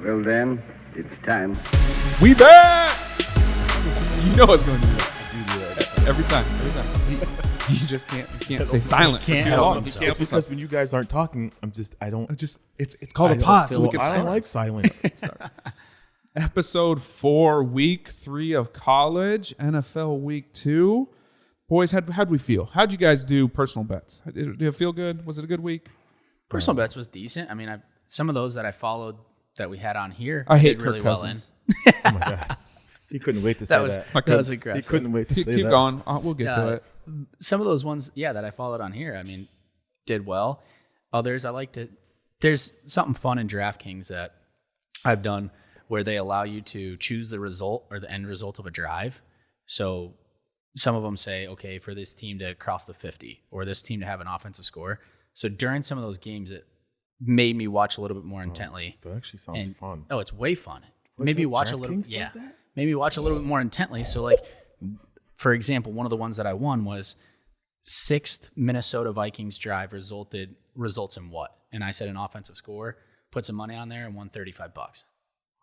Well, then, it's time. We back! You know it's going to do that. Every time. You just can't stay silent. Can't for too help long. himself. You can't Because when you guys aren't talking, it's called a pause. So we can I don't like silence. Episode 4, week 3 of college, NFL week 2. Boys, how'd we feel? How'd you guys do personal bets? Did it feel good? Was it a good week? Personal bets was decent. I mean, some of those that I followed that we had on here, I hate did really Kirk well Cousins. in. Oh my God. He couldn't wait to say that. That was He aggressive. couldn't wait to say Keep that. going. We'll get to it. Some of those ones, that I followed on here, I mean, did well. Others, I like to. There's something fun in DraftKings that I've done where they allow you to choose the result or the end result of a drive. So some of them say, okay, for this team to cross the 50 or this team to have an offensive score. So during some of those games, it made me watch a little bit more intently. That actually sounds fun. Oh, it's way fun. What, Maybe the watch a little. DraftKings does Yeah. that? Maybe watch a little bit more intently. So, like, for example, one of the ones that I won was 6th Minnesota Vikings drive results in what? And I said an offensive score, put some money on there, and won $35.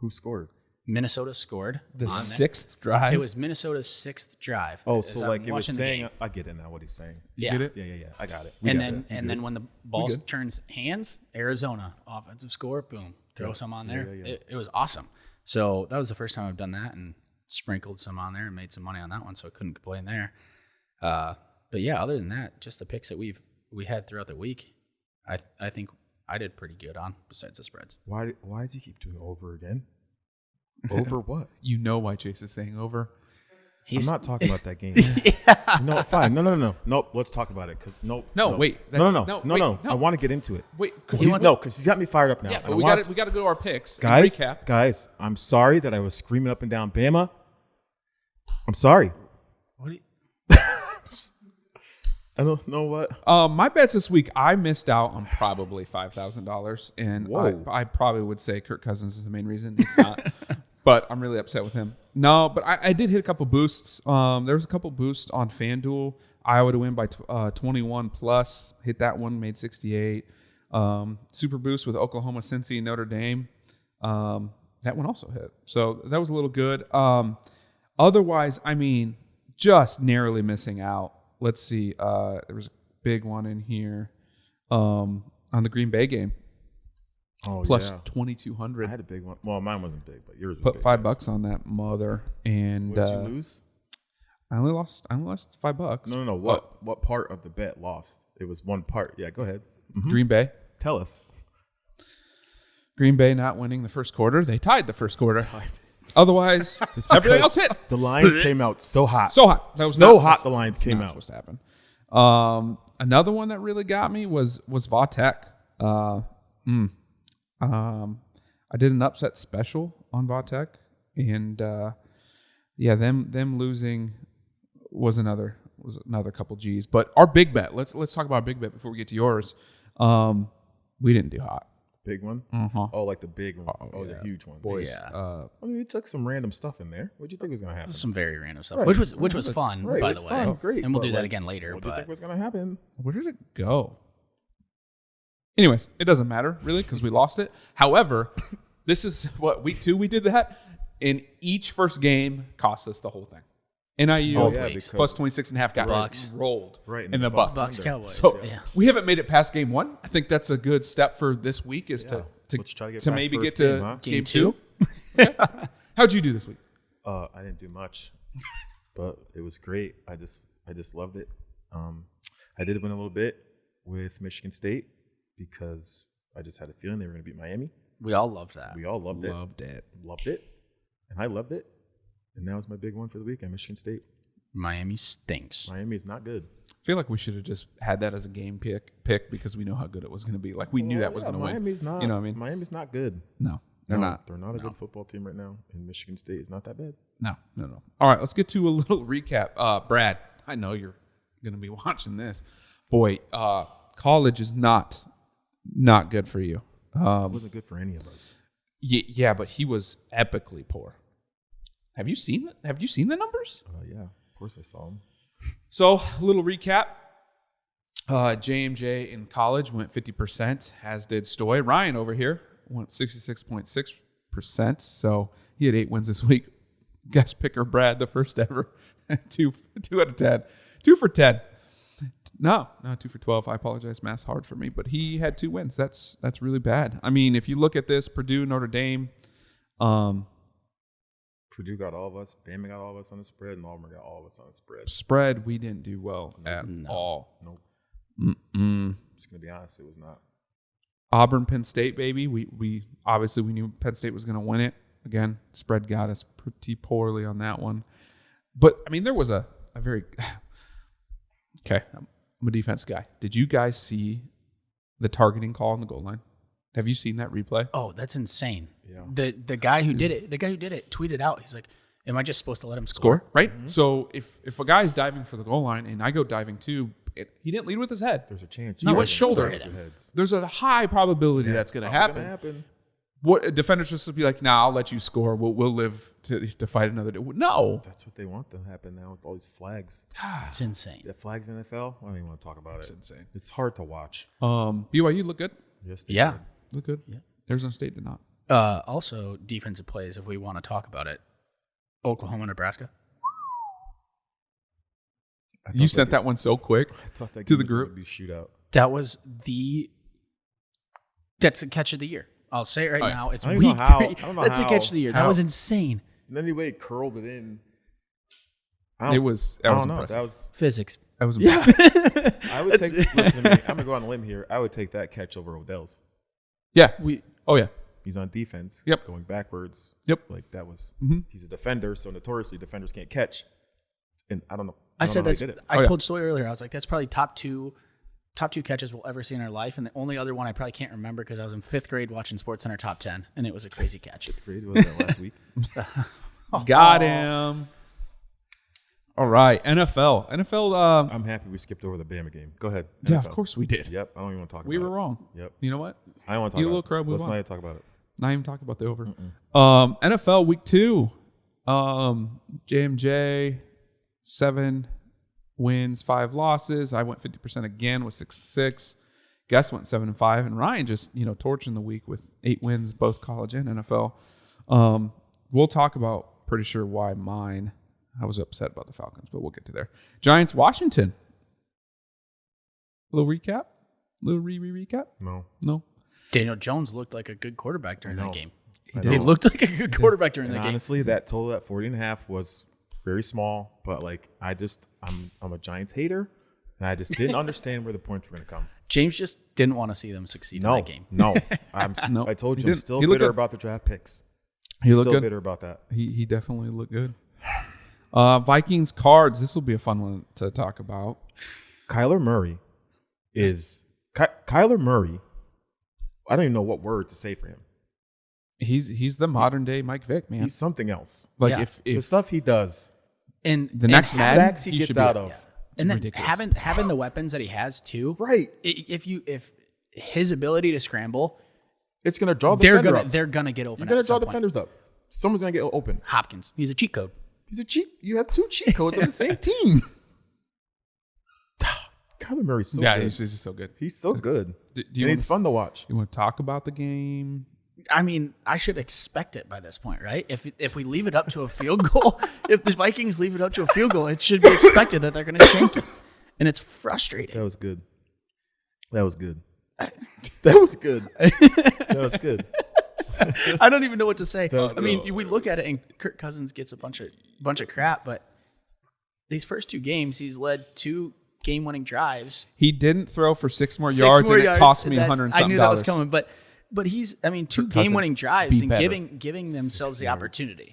Who scored? Minnesota scored. The on there. 6th drive? It was Minnesota's 6th drive. Oh, as so I'm like it was watching the saying. game. I get it now. What he's saying. Yeah. Get it? Yeah. I got it. And then when the ball turns hands, Arizona offensive score, boom, throw some on there. Yeah. It was awesome. So that was the first time I've done that and sprinkled some on there and made some money on that one, so I couldn't complain there. But yeah, other than that, just the picks that we had throughout the week, I think I did pretty good on besides the spreads. Why does he keep doing over again? Over what? You know why Chase is saying over. I'm not talking about that game. No, fine. No. Nope. Let's talk about it. Wait. No. I want to get into it. Wait, Because he's got me fired up now. Yeah, And but I we want got to go to our picks. guys. And recap. Guys, I'm sorry that I was screaming up and down Bama. I'm sorry. What do you, I don't know what. My bets this week, I missed out on probably $5,000, and I probably would say Kirk Cousins is the main reason. It's not, but I'm really upset with him. No, but I did hit a couple boosts. There was a couple boosts on FanDuel. Iowa to win by 21 plus. Hit that one, made 68. Super boost with Oklahoma, Cincy, Notre Dame. That one also hit. So that was a little good. Otherwise, I mean, just narrowly missing out. Let's see. There was a big one in here on the Green Bay game. Oh, Plus yeah. 2,200. I had a big one. Well, mine wasn't big, but yours was Put big. $5 on that mother, and What did you lose? I only lost $5. No. What part of the bet lost? It was one part. Yeah, go ahead. Green Bay. Tell us. Green Bay not winning the first quarter. They tied the first quarter. Otherwise, everything else hit. The lines came out so hot. So hot. That was so not hot. supposed- The lines it's came not out. supposed to happen. Another one that really got me was Vautech. I did an upset special on Vautech, and them losing was another couple G's. But our big bet. Let's talk about our big bet before we get to yours. We didn't do hot. Big one? Uh-huh. Oh, like the big one. Oh, The yeah. huge one. Boys. Yeah. I mean, we took some random stuff in there. What do you think was going to happen? some very random stuff, Right. which was fun, Right, by it's the way. fun, great, and we'll but, do that like, again later. What do you But think was going to happen? Where did it go? Anyways, it doesn't matter really because we lost it. However, this is what week 2 we did that, and each first game cost us the whole thing. NIU Oh, yeah, because- plus 26.5 got Bucks. rolled Right, in the Bucks. Bucks Cowboys. So yeah. we haven't made it past game 1. I think that's a good step for this week is Let's try to get to past maybe first get to game, huh? game 2. Okay. How'd you do this week? I didn't do much, but it was great. I just loved it. I did win a little bit with Michigan State because I just had a feeling they were going to beat Miami. We all loved that. We all loved it. Loved it. And I loved it. And that was my big one for the week at Michigan State. Miami stinks. Miami is not good. I feel like we should have just had that as a game pick because we know how good it was going to be. Like we knew that was going to win. Miami's not. You know what I mean? Miami's not good. No, they're not. They're not a good football team right now. And Michigan State is not that bad. No. All right, let's get to a little recap. Brad, I know you're going to be watching this. Boy, college is not good for you. It wasn't good for any of us. Yeah, but he was epically poor. Have you seen the numbers? Yeah, of course I saw him. So, a little recap. JMJ in college went 50%, as did Stoy. Ryan over here went 66.6%. 50%. So he had 8 wins this week. Guest picker Brad, the first ever. 2 out of 10. 2 for 10. No, 2 for 12. I apologize. Math's hard for me, but he had 2 wins. That's really bad. I mean, if you look at this, Purdue, Notre Dame. Purdue got all of us. Bama got all of us on the spread, and Auburn got all of us on the spread. Spread, we didn't do well at all. Nope. Just gonna be honest, it was not. Auburn, Penn State, baby. We obviously we knew Penn State was going to win it. Again, spread got us pretty poorly on that one. But I mean, there was a very okay. I'm a defense guy. Did you guys see the targeting call on the goal line? Have you seen that replay? Oh, that's insane. Yeah. The guy who did it tweeted out. He's like, "Am I just supposed to let him score?" Right. Mm-hmm. So if a guy's diving for the goal line and I go diving too, he didn't lead with his head. There's a chance. He went shoulder. Heads. There's a high probability that's going to happen. What defenders just to be like, nah, I'll let you score. We'll live to fight another day. No, that's what they want to happen now with all these flags. It's insane. The flags in the NFL. I don't even want to talk about it. It's insane. It's hard to watch. BYU look good. Yes, Yeah. did. Look good. Yeah. Arizona State did not. Also, defensive plays, if we want to talk about it. Oklahoma, Nebraska. You sent that one so quick to the group. Would be shootout. That's the catch of the year. I'll say it right now. It's I don't week know how. 3. I don't know That's the how. catch of the year. That was insane. And then the way it curled it in. That was impressive. That was Physics. That was impressive. I would take. Listen to me. I'm gonna go on a limb here. I would take that catch over Odell's. Yeah. Yeah. He's on defense. Yep. Going backwards. Yep. Like that was. Mm-hmm. He's a defender, so notoriously defenders can't catch. And I don't know. I said that's. Did it. I told Stoy earlier. I was like, that's probably top two catches we'll ever see in our life, and the only other one I probably can't remember because I was in 5th grade watching SportsCenter Top 10, and it was a crazy catch. 5th grade was that last week. Got him. All right, NFL. I'm happy we skipped over the Bama game. Go ahead. Yeah, NFL. of course we did. Yep. I don't even want to talk about it. We were wrong. Yep. You know what? I don't want to talk You about little it. crowd, move Let's on. not even talk about it. Not even talking about the over. NFL week 2. JMJ 7 wins, 5 losses. I went 50% again with 6-6. Gus went 7-5, and Ryan just torching the week with 8 wins, both college and NFL. We'll talk about pretty sure why mine. I was upset about the Falcons, but we'll get to there. Giants, Washington. Little recap? Little recap? No. Daniel Jones looked like a good quarterback during that game. He looked like a good quarterback during that game. Honestly, that total at 40.5 was very small, but like I'm a Giants hater, and I just didn't understand where the points were going to come. James just didn't want to see them succeed in that game. No. No. I told He you I'm didn't. still He looked bitter good. about the draft picks. He looked still good. bitter about that. He definitely looked good. Vikings Cards. This will be a fun one to talk about. Kyler Murray. I don't even know what word to say for him. He's the modern day Mike Vick, man. He's something else. Like Yeah. if The stuff he does, And the next Madden, sacks he gets should be out of. and then ridiculous. having the weapons that he has too. Right. If his ability to scramble, It's going to draw the they're defender gonna up. they're gonna get open. You're going at to draw some point. defenders up. Someone's going to get open. Hopkins, he's a cheat code. He's a cheat. You have 2 cheat codes on the same team. Kyler Murray's so good. he's just so good. He's so good. Do And you he's fun to watch. You want to talk about the game? I mean, I should expect it by this point, right? If we leave it up to a field goal, if the Vikings leave it up to a field goal, it should be expected that they're going to shank it, and it's frustrating. That was good. That was good. That was good. That was good. I don't even know what to say. was I mean, good. we look at it, and Kirk Cousins gets a bunch of crap, but these first 2 games, he's led 2 game-winning drives. He didn't throw for 6 more 6 yards, more and yards, it cost me that's- $100 and I something. knew that was coming, but he's 2 Kirk game-winning Cousins, drives be and better. giving themselves the opportunity.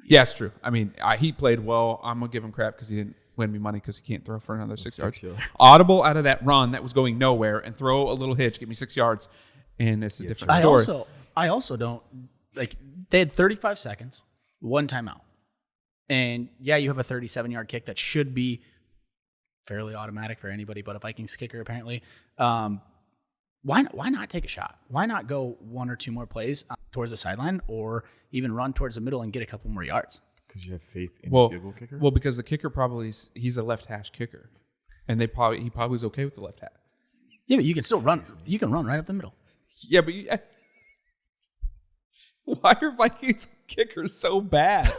Yeah, it's true. I mean, he played well. I'm gonna give him crap because he didn't win me money because he can't throw for another 6 yards. Audible out of that run that was going nowhere and throw a little hitch, give me 6 yards, and it's a different story. I also don't like. They had 35 seconds, 1 timeout, and yeah, you have a 37-yard kick that should be fairly automatic for anybody but a Vikings kicker, apparently. Why not take a shot? Why not go 1 or 2 more plays towards the sideline, or even run towards the middle and get a couple more yards? Because you have faith in the field goal kicker? Well, because the kicker he's a left hash kicker, and he probably was okay with the left hat. Yeah, but you can still run. You can run right up the middle. Yeah, but Why are Vikings kickers so bad?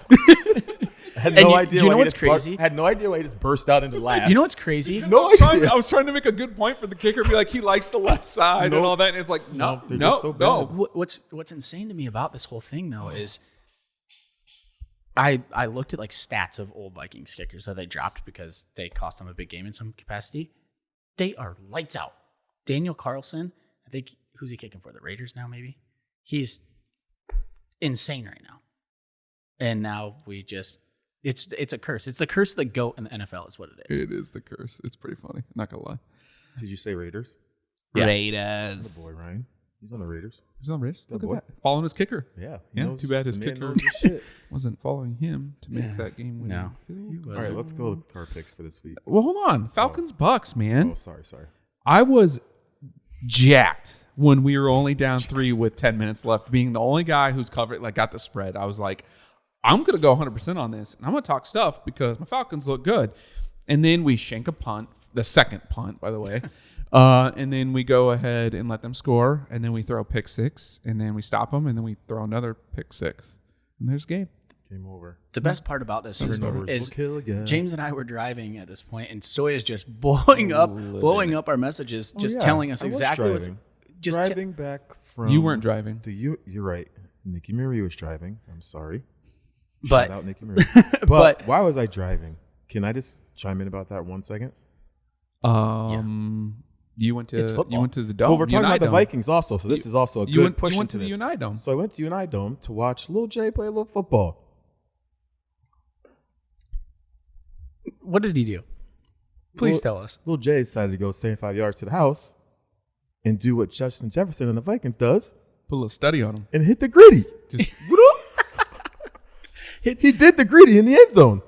I had no idea. Do you know why he what's just crazy? I had no idea why he just burst out into laugh. You know what's crazy? No idea. I was trying to make a good point for the kicker. Be like, he likes the left side and all that. And it's like, no. they're just so bad. What's insane to me about this whole thing though is I looked at like stats of old Vikings kickers that they dropped because they cost them a big game in some capacity. They are lights out. Daniel Carlson, I think, who's he kicking for? The Raiders now, maybe? He's insane right now. And now it's a curse. It's the curse of the GOAT in the NFL is what it is. It is the curse. It's pretty funny. Not going to lie. Did you say Raiders? Yeah. Raiders. The boy Ryan. He's on the Raiders. He's on Raiders. Look boy. at that. Following his kicker. Yeah. Yeah, too bad his the man kicker knows his shit. wasn't following him to make that game win. No. All right, let's go to our picks for this week. Well, hold on. Falcons Bucks, man. Oh, sorry. I was jacked when we were only down 3 with 10 minutes left, being the only guy who's covered, like got the spread. I was like, I'm going to go 100% on this, and I'm going to talk stuff because my Falcons look good. And then we shank a punt, the second punt, by the way. And then we go ahead and let them score, and then we throw pick 6, and then we stop them, and then we throw another pick 6. And there's game. Game over. The best part about this is Turnovers will kill again. James and I were driving at this point, and Stoy is just blowing up our messages, just telling us exactly what's just driving back from. You weren't driving. You're right. Nikki Murray was driving. I'm sorry. But Shout out Nikki Murray. But why was I driving? Can I just chime in about that 1 second? You went to football. you went to the Dome. Well, we're talking about the Unidome. Vikings also, so this is also a good You went push to into the this. Unidome. So I went to Unidome to watch Lil J play a little football. what did he do? Please tell us. Lil J decided to go 75 yards to the house and do what Justin Jefferson and the Vikings does Put a little study on him. and hit the gritty. Just He did the gritty in the end zone.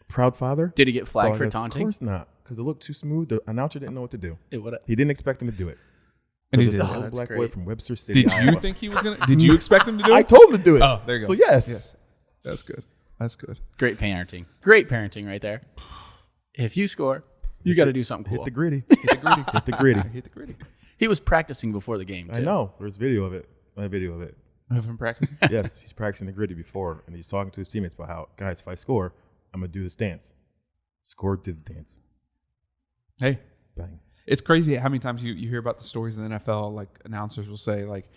Proud father. Did he get flagged That's all I for guess. taunting? Of course not, because it looked too smooth. The announcer didn't know what to do. What He didn't expect him to do it. and he It's did. a it. little that's black boy great. from Webster City. Did you Iowa. think he was gonna? Did you expect him to do it? I told him to do it. Oh, there you go. So yes. That's good. That's good. Great parenting. Great parenting right there. If you score, you got to do something cool. Hit the gritty. Hit the gritty. Hit the gritty. Hit the gritty. He was practicing before the game, too. I know. There's video of it. I have video of it. I have him practicing. Yes, he's practicing the gritty before, and he's talking to his teammates about how, guys, if I score, I'm gonna do this dance. Scored, did the dance. Hey, Bang. it's crazy how many times you hear about the stories in the NFL. Like announcers will say, like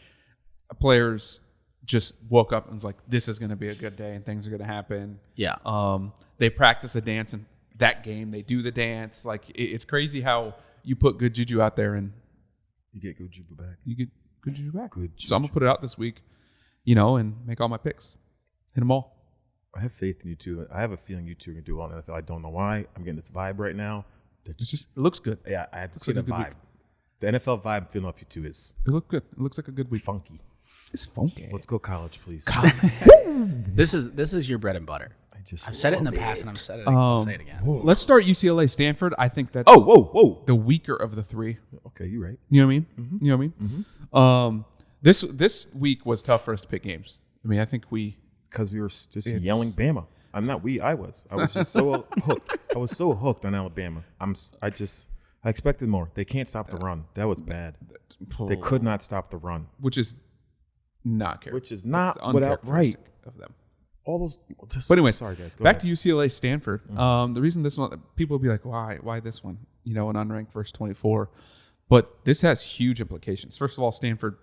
players just woke up and was like, "This is going to be a good day, and things are going to happen." Yeah. They practice a dance, and that game they do the dance. Like it's crazy how you put good juju out there, and You get good juju back. you get good juju back. Good So I'm gonna put it out this week, and make all my picks, hit them all. I have faith in you two. I have a feeling you two are gonna do well in the NFL. I don't know why. I'm getting this vibe right now. It's just it looks good. Yeah, I have to see like the a good vibe. week. The NFL vibe I'm feeling off you two is It looks good. It looks like a good week. funky. It's funky. Let's go college, please. This is your bread and butter. I've said it in the past, and I've said it. I'll say it again. Let's start UCLA Stanford. I think that's Whoa. the weaker of the three. Okay, you're right. You know what I mean? Mm-hmm. You know what I mean? This week was tough for us to pick games. I mean, I think Because we were just yelling Bama. I'm not we. I was just so hooked. I was so hooked on Alabama. I expected more. They can't stop the run. That was bad. They could not stop the run. which is not Which is not It's without right. uncharacteristic of them. All those. But anyway, sorry guys. Go back ahead. to UCLA Stanford. The reason this one, people will be like, why this one? An unranked first 24. But this has huge implications. First of all, Stanford,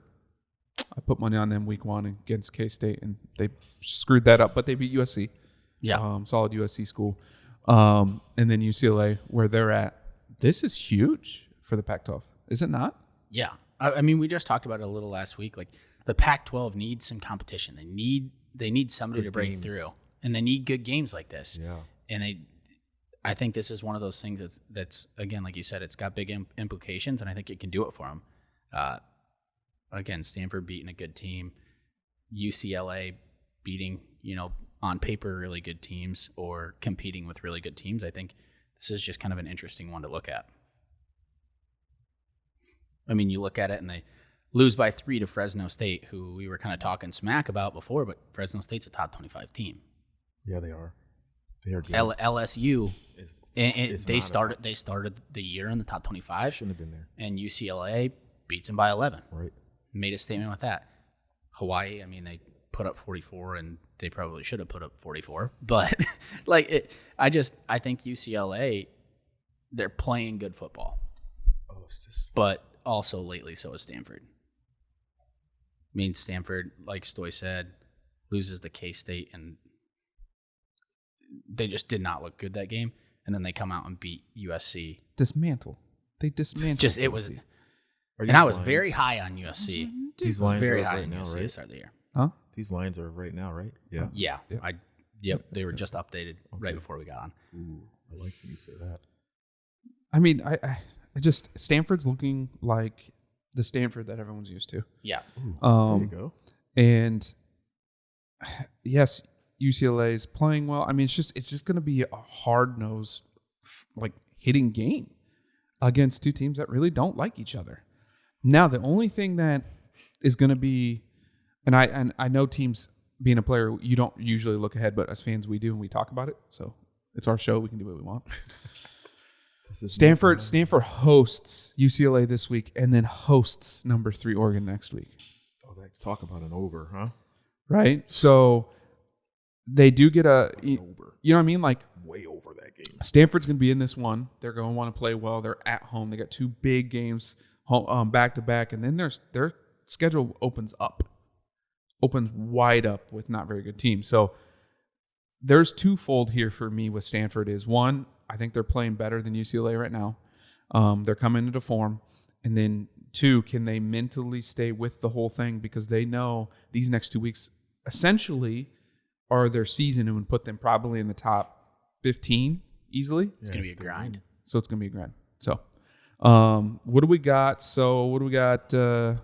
I put money on them week 1 against K-State, and they screwed that up. But they beat USC. Yeah. Solid USC school. And then UCLA, where they're at. This is huge for the Pac-12. Is it not? Yeah. I mean, we just talked about it a little last week. Like the Pac-12 needs some competition. They need somebody to break through, and they need good games like this. Yeah. And I think this is one of those things that's again, like you said, it's got big implications, and I think it can do it for them. Again, Stanford beating a good team, UCLA beating, on paper really good teams or competing with really good teams. I think this is just kind of an interesting one to look at. I mean, you look at it and they lose by 3 to Fresno State, who we were kind of talking smack about before, but Fresno State's a top 25 team. Yeah, they are. They are good. LSU, It's they not started the year in the top 25. Shouldn't have been there. And UCLA beats them by 11. Right. Made a statement with that. Hawaii, I mean, they put up 44, and they probably should have put up 44. But like, I think UCLA, they're playing good football. Oh, it's just But also lately, so is Stanford. I mean, Stanford, like Stoy said, loses the K-State, and they just did not look good that game. And then they come out and beat USC. Dismantle. They dismantled. Just it was, USC. and I was very high on USC. these lines Very are high right on now, USC at the right? start of the year. Huh? These lines are right now, right? Yeah. Yeah, Yeah. they were just updated right before we got on. Ooh, I like when you say that. I mean, I just Stanford's looking like the Stanford that everyone's used to. Yeah, There you go. And yes, UCLA is playing well. I mean, it's just going to be a hard-nosed, like, hitting game against two teams that really don't like each other. Now, the only thing that is going to be, and I know teams, being a player, you don't usually look ahead, but as fans, we do, and we talk about it. So it's our show. We can do what we want. Stanford hosts UCLA this week and then hosts number 3 Oregon next week. Oh, talk about an over, huh? Right? So they do get Over. you know what I mean? Like, Way over that game. Stanford's going to be in this one. They're going to want to play well. They're at home. They got 2 big games back to back, and then their schedule opens wide up with not very good teams. So there's twofold here for me with Stanford. Is one, I think they're playing better than UCLA right now. They're coming into form, and then 2, can they mentally stay with the whole thing, because they know these next 2 weeks essentially are their season and would put them probably in the top 15 easily. it's gonna be a grind. So it's going to be a grind. So what do we got? Are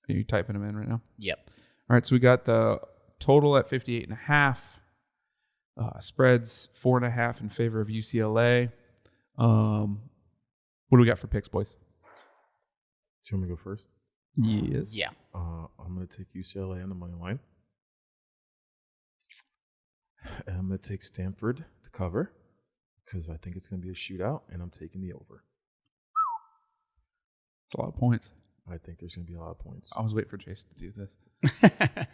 you typing them in right now? Yep. All right, so we got the total at 58.5. Spreads 4.5 in favor of UCLA. What do we got for picks, boys? Do you want me to go first? Yes. Yeah. I'm going to take UCLA on the money line. And I'm going to take Stanford to cover because I think it's going to be a shootout, and I'm taking the over. It's a lot of points. I think there's going to be a lot of points. I was waiting for Jason to do this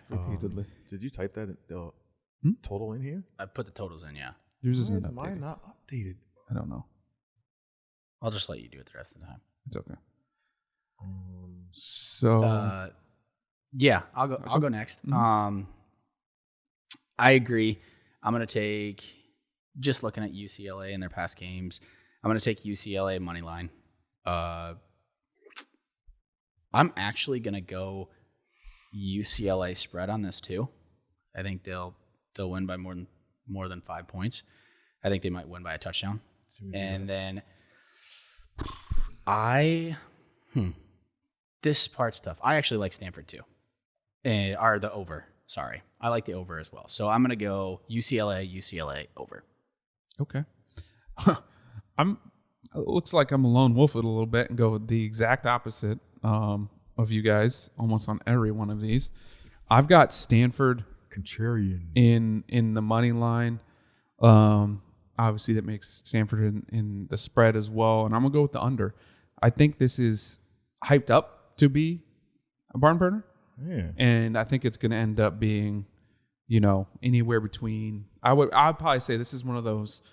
repeatedly. Did you type that total in here? I put the totals in. Yeah. Yours Why isn't is updated. mine not updated? I don't know. I'll just let you do it the rest of the time. It's okay. Um, So Yeah, I'll go. I'll go next. Mhm. I agree. I'm gonna take. Just looking at UCLA and their past games, I'm gonna take UCLA money line. I'm actually gonna go UCLA spread on this too. I think they'll win by more than 5 points. I think they might win by a touchdown. And then this part's tough. I actually like Stanford too. Or the over. Sorry. I like the over as well. So I'm going to go UCLA over. okay. It looks like I'm a lone wolf it a little bit and go the exact opposite of you guys almost on every one of these. I've got Stanford Contrarian. in the money line. Obviously, that makes Stanford in the spread as well, and I'm gonna go with the under. I think this is hyped up to be a barn burner, and I think it's gonna end up being, anywhere between. I'd probably say this is one of those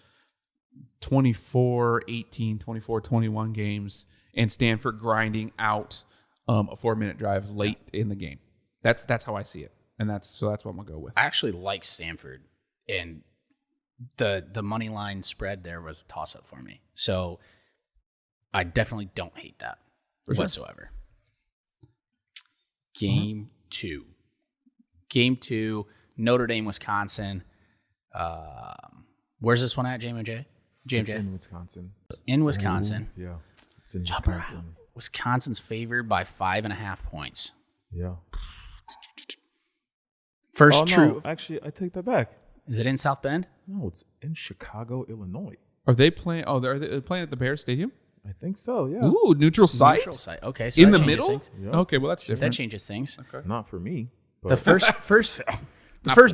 24-18, 24-21 games, and Stanford grinding out a 4-minute drive late in the game. That's how I see it. And that's what I'm gonna go with. I actually like Stanford, and the money line spread there was a toss up for me. So I definitely don't hate that whatsoever. Game 2. Game 2, Notre Dame, Wisconsin. Where's this one at, JMJ? It's in Wisconsin. In Wisconsin. Yeah. It's in Jump Wisconsin. around. Wisconsin's favored by 5.5 points. Yeah. First true. No. Actually, I take that back. Is it in South Bend? No, it's in Chicago, Illinois. Are they playing? Oh, are they playing at the Bears Stadium? I think so, yeah. Ooh, neutral site. Neutral site. Okay, so In that the changes middle? things. Yeah. Okay, well that's That different. changes things. Not for me. But The first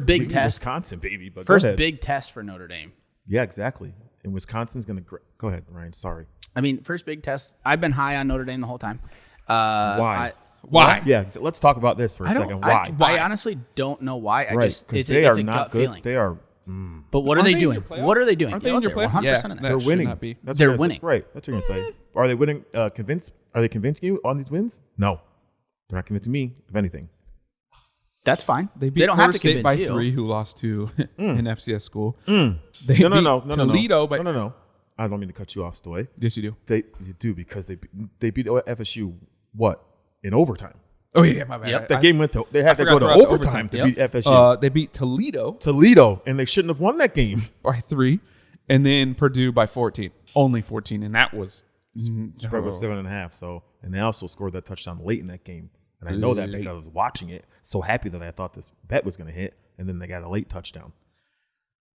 big test. Wisconsin, baby. But First go ahead. big test for Notre Dame. Yeah, exactly. And Wisconsin's going to... Go ahead, Ryan. Sorry. I mean, first big test. I've been high on Notre Dame the whole time. Why? Why? Yeah, so let's talk about this for a second. Why? I honestly don't know why. I Right, just 'cause it's they a are not gut good. feeling. They are. But what are Aren't they they in doing? your playoff? What are they doing? Aren't they in your they're playoff? 100% Yeah, of that. that They're should winning. not be. That's They're what you're gonna winning. say. Right. That's what you're gonna say. Are they winning? Convinced? Are they convincing you on these wins? No, they're not convincing me of anything. That's fine. They beat don't have to First State convince by you. 3, who lost to an FCS school. No. They beat Toledo by No. I don't mean to cut you off, Stoy. Yes, you do. You do because they beat FSU what in overtime. Oh yeah, my bad. Yep. That game went to they had to forgot go to throughout the overtime to Yep. beat FSU. They beat Toledo Toledo, and they shouldn't have won that game. by 3, and then Purdue by 14. Only 14, and that was Spread was 7.5. So, and they also scored that touchdown late in that game, and I know that Late. because I was watching it. So happy that I thought this bet was going to hit, and then they got a late touchdown.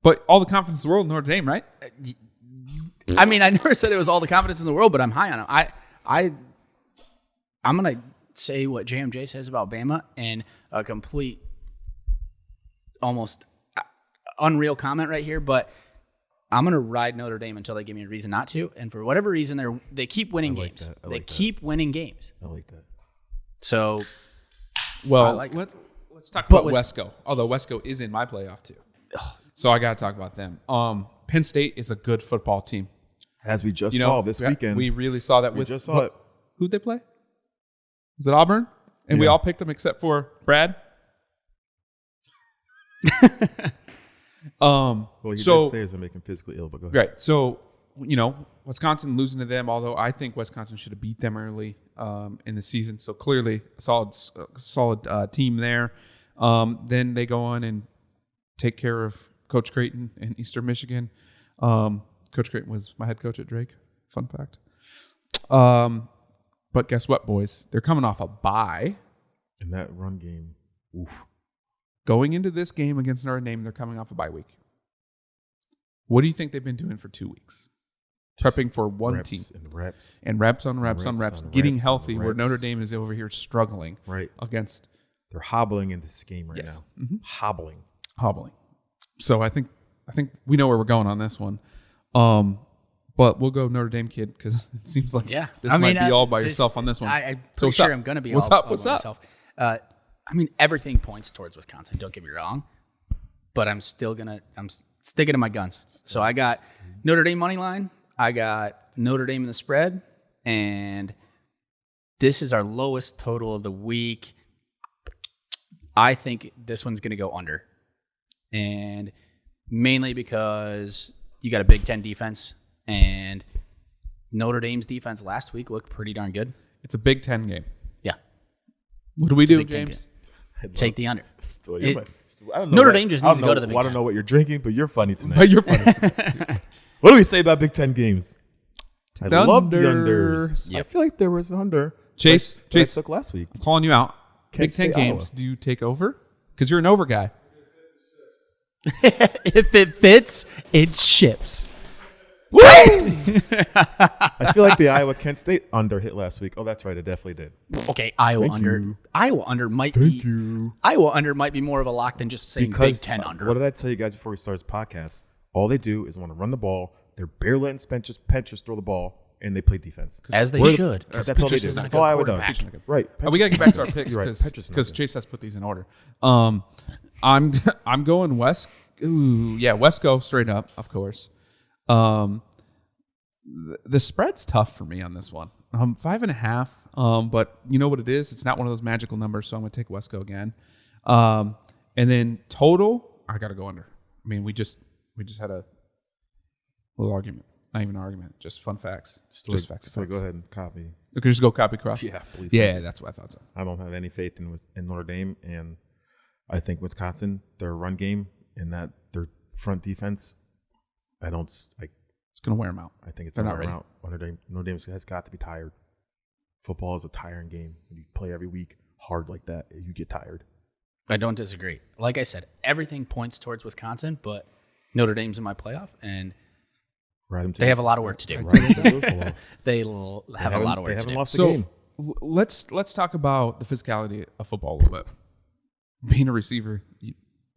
But all the confidence in the world in Notre Dame, right? I mean, I never said it was all the confidence in the world, but I'm high on them. I'm gonna say what JMJ says about Bama and a complete, almost unreal comment right here, but I'm gonna ride Notre Dame until they give me a reason not to. And for whatever reason, they keep winning games. They keep winning games. I like that. So Well, like let's talk about with- Wesco. Although Wesco is in my playoff too, so I got to talk about them. Penn State is a good football team. As we just saw this weekend. We really saw that. We just saw it. Who'd they play? Was it Auburn? And we Yeah. all picked them except for Brad. Well, he so did say they're making physically ill, but go ahead. right. So Wisconsin losing to them. Although I think Wisconsin should have beat them early in the season. So clearly a solid team there. Then they go on and take care of Coach Creighton in Eastern Michigan. Coach Creighton was my head coach at Drake. Fun fact. But guess what, boys? They're coming off a bye. In that run game, oof. Going into this game against Notre Dame, they're coming off a bye week. What do you think they've been doing for 2 weeks? Prepping for one reps team. and reps. And reps on reps on reps. Getting healthy, where reps. Notre Dame is over here struggling Right. against They're hobbling into this game right Yes. now. Hobbling. hobbling. So I think we know where we're going on this one. But we'll go Notre Dame kid because it seems like yeah, this might be all by yourself on this one. I'm So pretty what's sure up? I'm going to be What's all up? What's by up? myself. I mean, everything points towards Wisconsin. Don't get me wrong, but I'm sticking to my guns. So I got Notre Dame money line. I got Notre Dame in the spread, and this is our lowest total of the week. I think this one's going to go under, and mainly because you got a Big Ten defense, and Notre Dame's defense last week looked pretty darn good. It's a Big Ten game. Yeah, What do we It's a do, Big Ten James? take the under. Still, It- I don't know Notre what- Dame just I needs don't to go to the know- Big I don't Ten. know what you're drinking, but you're funny tonight. But you're funny. What do we say about Big Ten games? I The love the unders. unders. Yep. I feel like there was an under. Chase, that I Chase. took last week. I'm calling you out. Kent Big Ten State, games. Iowa. Do you take over? Because you're an over guy. If it fits, it ships. I feel like the Iowa Kent State under hit last week. Oh, that's right. It definitely did. Okay, Iowa Thank under. you. Iowa under might Thank be. you. Iowa under might be more of a lock than just saying Big Ten under. What did I tell you guys before we started this podcast? All they do is want to run the ball. They're barely letting Penchers throw the ball, and they play defense. As they We're- should. That's all they Penchers do. isn't a That's good all Iowa quarterback. does. Right. We got to get back to our picks You're right. because Penchers is not good. Chase has put these in order. I'm going West. Ooh, yeah, Wesco straight up, of course. The spread's tough for me on this one. 5.5. But you know what it is? It's not one of those magical numbers, so I'm going to take Wesco again. And then total, I got to go under. I mean, we just had a little argument. Not even an argument, just fun facts. Just facts. So go ahead and copy. Okay, just go copy cross. Yeah, please. Yeah, that's what I thought so. I don't have any faith in Notre Dame, and I think Wisconsin, their run game and that their front defense, I don't like. It's going to wear them out. I think it's They're not not ready. out. Notre Dame has got to be tired. Football is a tiring game. When you play every week hard like that, you get tired. I don't disagree. Like I said, everything points towards Wisconsin, but Notre Dame's in my playoff, and they have a lot of work to do. They have a lot of work They to haven't do. lost a So game. let's talk about the physicality of football a little bit. Being a receiver,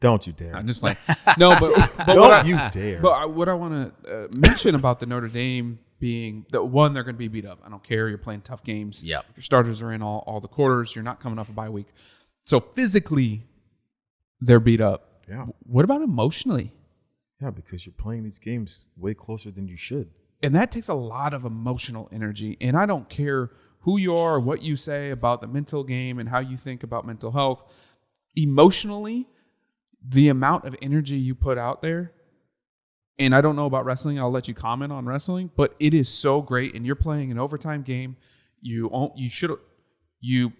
Don't you dare. I'm just like no, but Don't you dare. But what I want to mention about the Notre Dame being the one, they're going to be beat up. I don't care. You're playing tough games. Yep. Your starters are in all the quarters. You're not coming off a bye week. So physically, they're beat up. Yeah. What about emotionally? Yeah, because you're playing these games way closer than you should. And that takes a lot of emotional energy. And I don't care who you are or what you say about the mental game and how you think about mental health. Emotionally, the amount of energy you put out there, and I don't know about wrestling, I'll let you comment on wrestling, but it is so great. And you're playing an overtime game. You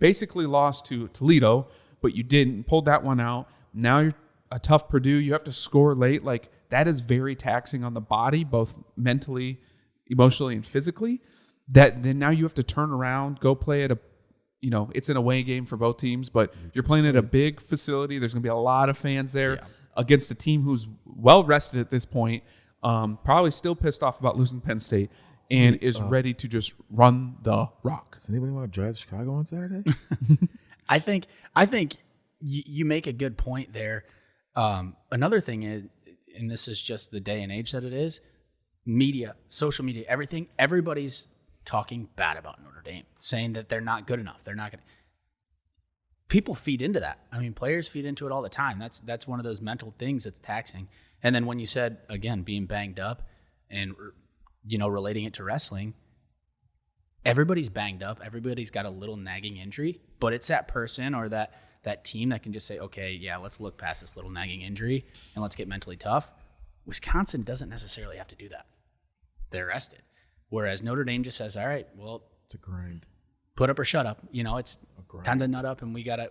basically lost to Toledo, but you didn't, pulled that one out. Now you're a tough Purdue. You have to score late. Like, that is very taxing on the body, both mentally, emotionally, and physically. That then now you have to turn around, go play at it's an away game for both teams, but you're playing at a big facility. There's going to be a lot of fans there against a team who's well rested at this point, probably still pissed off about losing Penn State, and is ready to just run the rock. Does anybody want to drive to Chicago on Saturday? I think you make a good point there. Another thing is, and this is just the day and age that it is, media, social media, everything, everybody's talking bad about Notre Dame, saying that they're not good enough. They're not going to. People feed into that. I mean, players feed into it all the time. That's one of those mental things that's taxing. And then when you said, again, being banged up and, relating it to wrestling, everybody's banged up. Everybody's got a little nagging injury, but it's that person or that team that can just say, okay, yeah, let's look past this little nagging injury and let's get mentally tough. Wisconsin doesn't necessarily have to do that. They're rested. Whereas Notre Dame just says, all right, well, it's a grind. Put up or shut up. It's time to nut up, and we gotta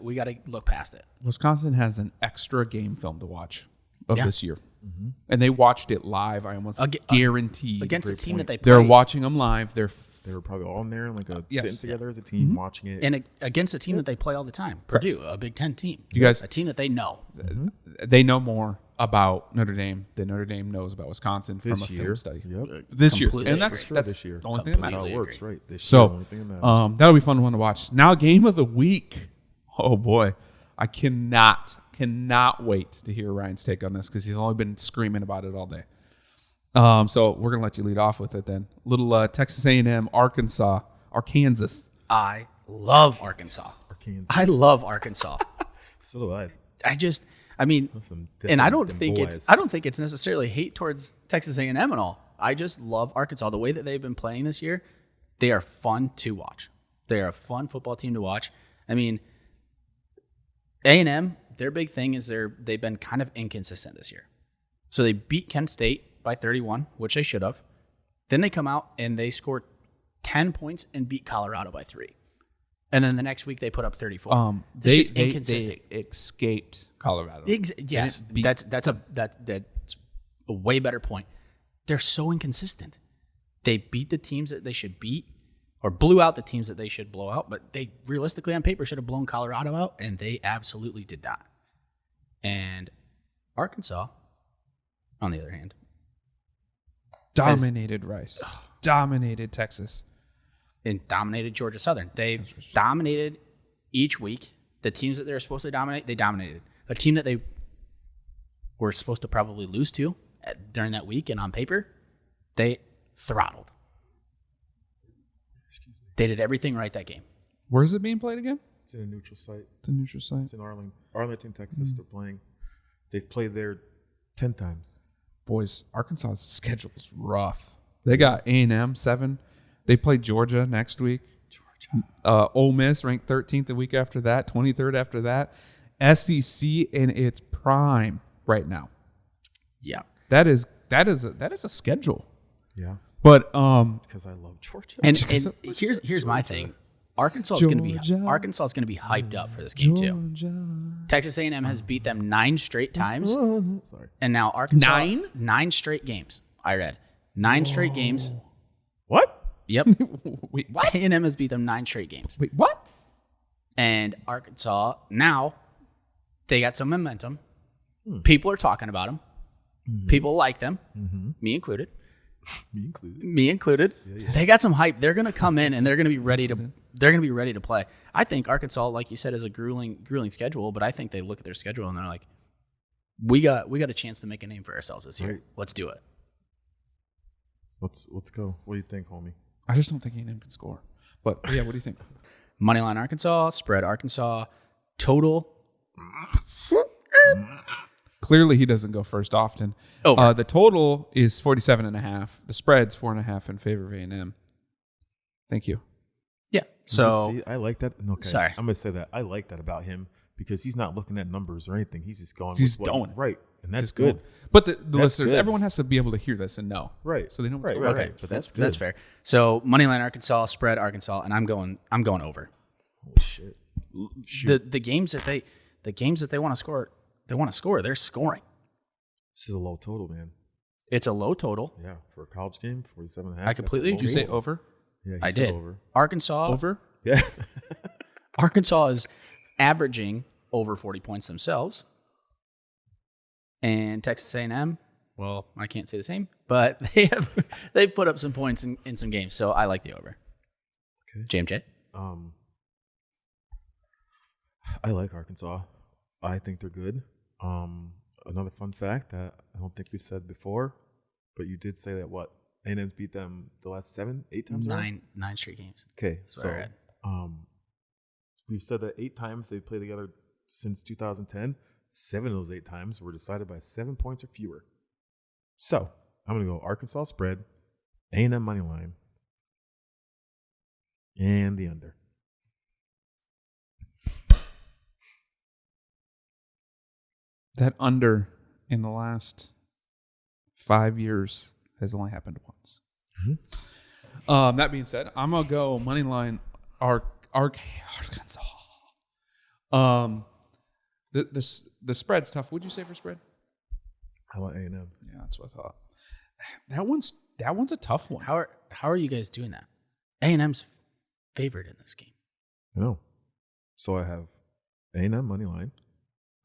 look past it. Wisconsin has an extra game film to watch of this year, and they watched it live. I almost guarantee against a team that they play. They're watching them live. They were probably all in there, sitting together as a team, watching it, and against a team that they play all the time. Purdue, a Big Ten team. You guys, a team that they know. They know more about Notre Dame than Notre Dame knows about Wisconsin from a film study. Yep. This year, Completely and that's this year. the only thing that matters. That's how it works, right? So that'll be a fun one to watch. Now, game of the week. Oh boy, I cannot wait to hear Ryan's take on this because he's only been screaming about it all day. So we're gonna let you lead off with it then. Little Texas A&M Arkansas. I love Arkansas. I love Arkansas. So do I. And I don't think it's necessarily hate towards Texas A&M at all. I just love Arkansas. The way that they've been playing this year, they are fun to watch. They are a fun football team to watch. I mean, A&M, their big thing is they've been kind of inconsistent this year. So they beat Kent State by 31, which they should have. Then they come out and they score 10 points and beat Colorado by 3. And then the next week they put up 34. They escaped Colorado. Yes, that's a way better point. They're so inconsistent. They beat the teams that they should beat, or blew out the teams that they should blow out. But they realistically, on paper, should have blown Colorado out, and they absolutely did not. And Arkansas, on the other hand, dominated Rice, dominated Texas. And dominated Georgia Southern. They've dominated each week. The teams that they're supposed to dominate, they dominated. A team that they were supposed to probably lose to during that week and on paper, they throttled. They did everything right that game. Where is it being played again? It's in a neutral site. It's a neutral site. It's in Arlington, Texas. They're playing. They've played there 10 times. Boys, Arkansas's schedule is rough. They got A&M 7. They play Georgia next week. Ole Miss ranked 13th the week after that, 23rd after that. SEC in its prime right now. Yeah, that is a schedule. Yeah, but because I love Georgia. And here's my thing. Arkansas is going to be hyped up for this game too. Texas A&M has beat them 9 straight times. Sorry. And now Arkansas 9 straight games. I read 9 straight games. What? Yep. Wait, what? A&M has beat them 9 straight games. Wait, what? And Arkansas, now, they got some momentum. People are talking about them. People like them. Me included. Me included. Yeah. They got some hype. They're going to come in and they're going to be ready to play. I think Arkansas, like you said, is a grueling schedule, but I think they look at their schedule and they're like, we got a chance to make a name for ourselves this year. Right. Let's do it. Let's go. What do you think, homie? I just don't think A&M can score. But yeah, what do you think? Moneyline Arkansas, spread Arkansas, total. Clearly, he doesn't go first often. Over. The total is 47.5. The spread's 4.5 in favor of A&M. Thank you. Yeah. So See, I like that. Okay, Sorry. I'm gonna say that I like that about him because he's not looking at numbers or anything. He's just going. He's with going. right, and that's Just good. going. But the listeners, good. everyone has to be able to hear this and know. Right. So they know what's Right. going on. Right. okay, But that's good. that's fair. So moneyline Arkansas, spread Arkansas, and I'm going over. Holy shit. The games that they want to score, They're scoring. This is a low total, man. It's a low total. Yeah, for a college game, 47.5. I completely- Did you say over? Yeah, he I said did. over. Arkansas Over? Yeah. Arkansas is averaging over 40 points themselves. And Texas A&M, well, I can't say the same, but they put up some points in some games, so I like the over. Okay. JMJ? I like Arkansas. I think they're good. Another fun fact that I don't think we've said before, but you did say that A&M's beat them the last 8 times? Nine straight games. Okay, That's what I read. We've said that 8 times they've played together since 2010. 7 of those 8 times were decided by 7 points or fewer. So I'm going to go Arkansas spread, A&M money line, and the under. That under in the last 5 years has only happened once. Mm-hmm. That being said, I'm going to go money line Arkansas. The spread's tough. What'd you say for spread? How about A&M? Yeah, that's what I thought. That one's a tough one. How are you guys doing that? A&M's favored in this game. I know. So I have A&M money line.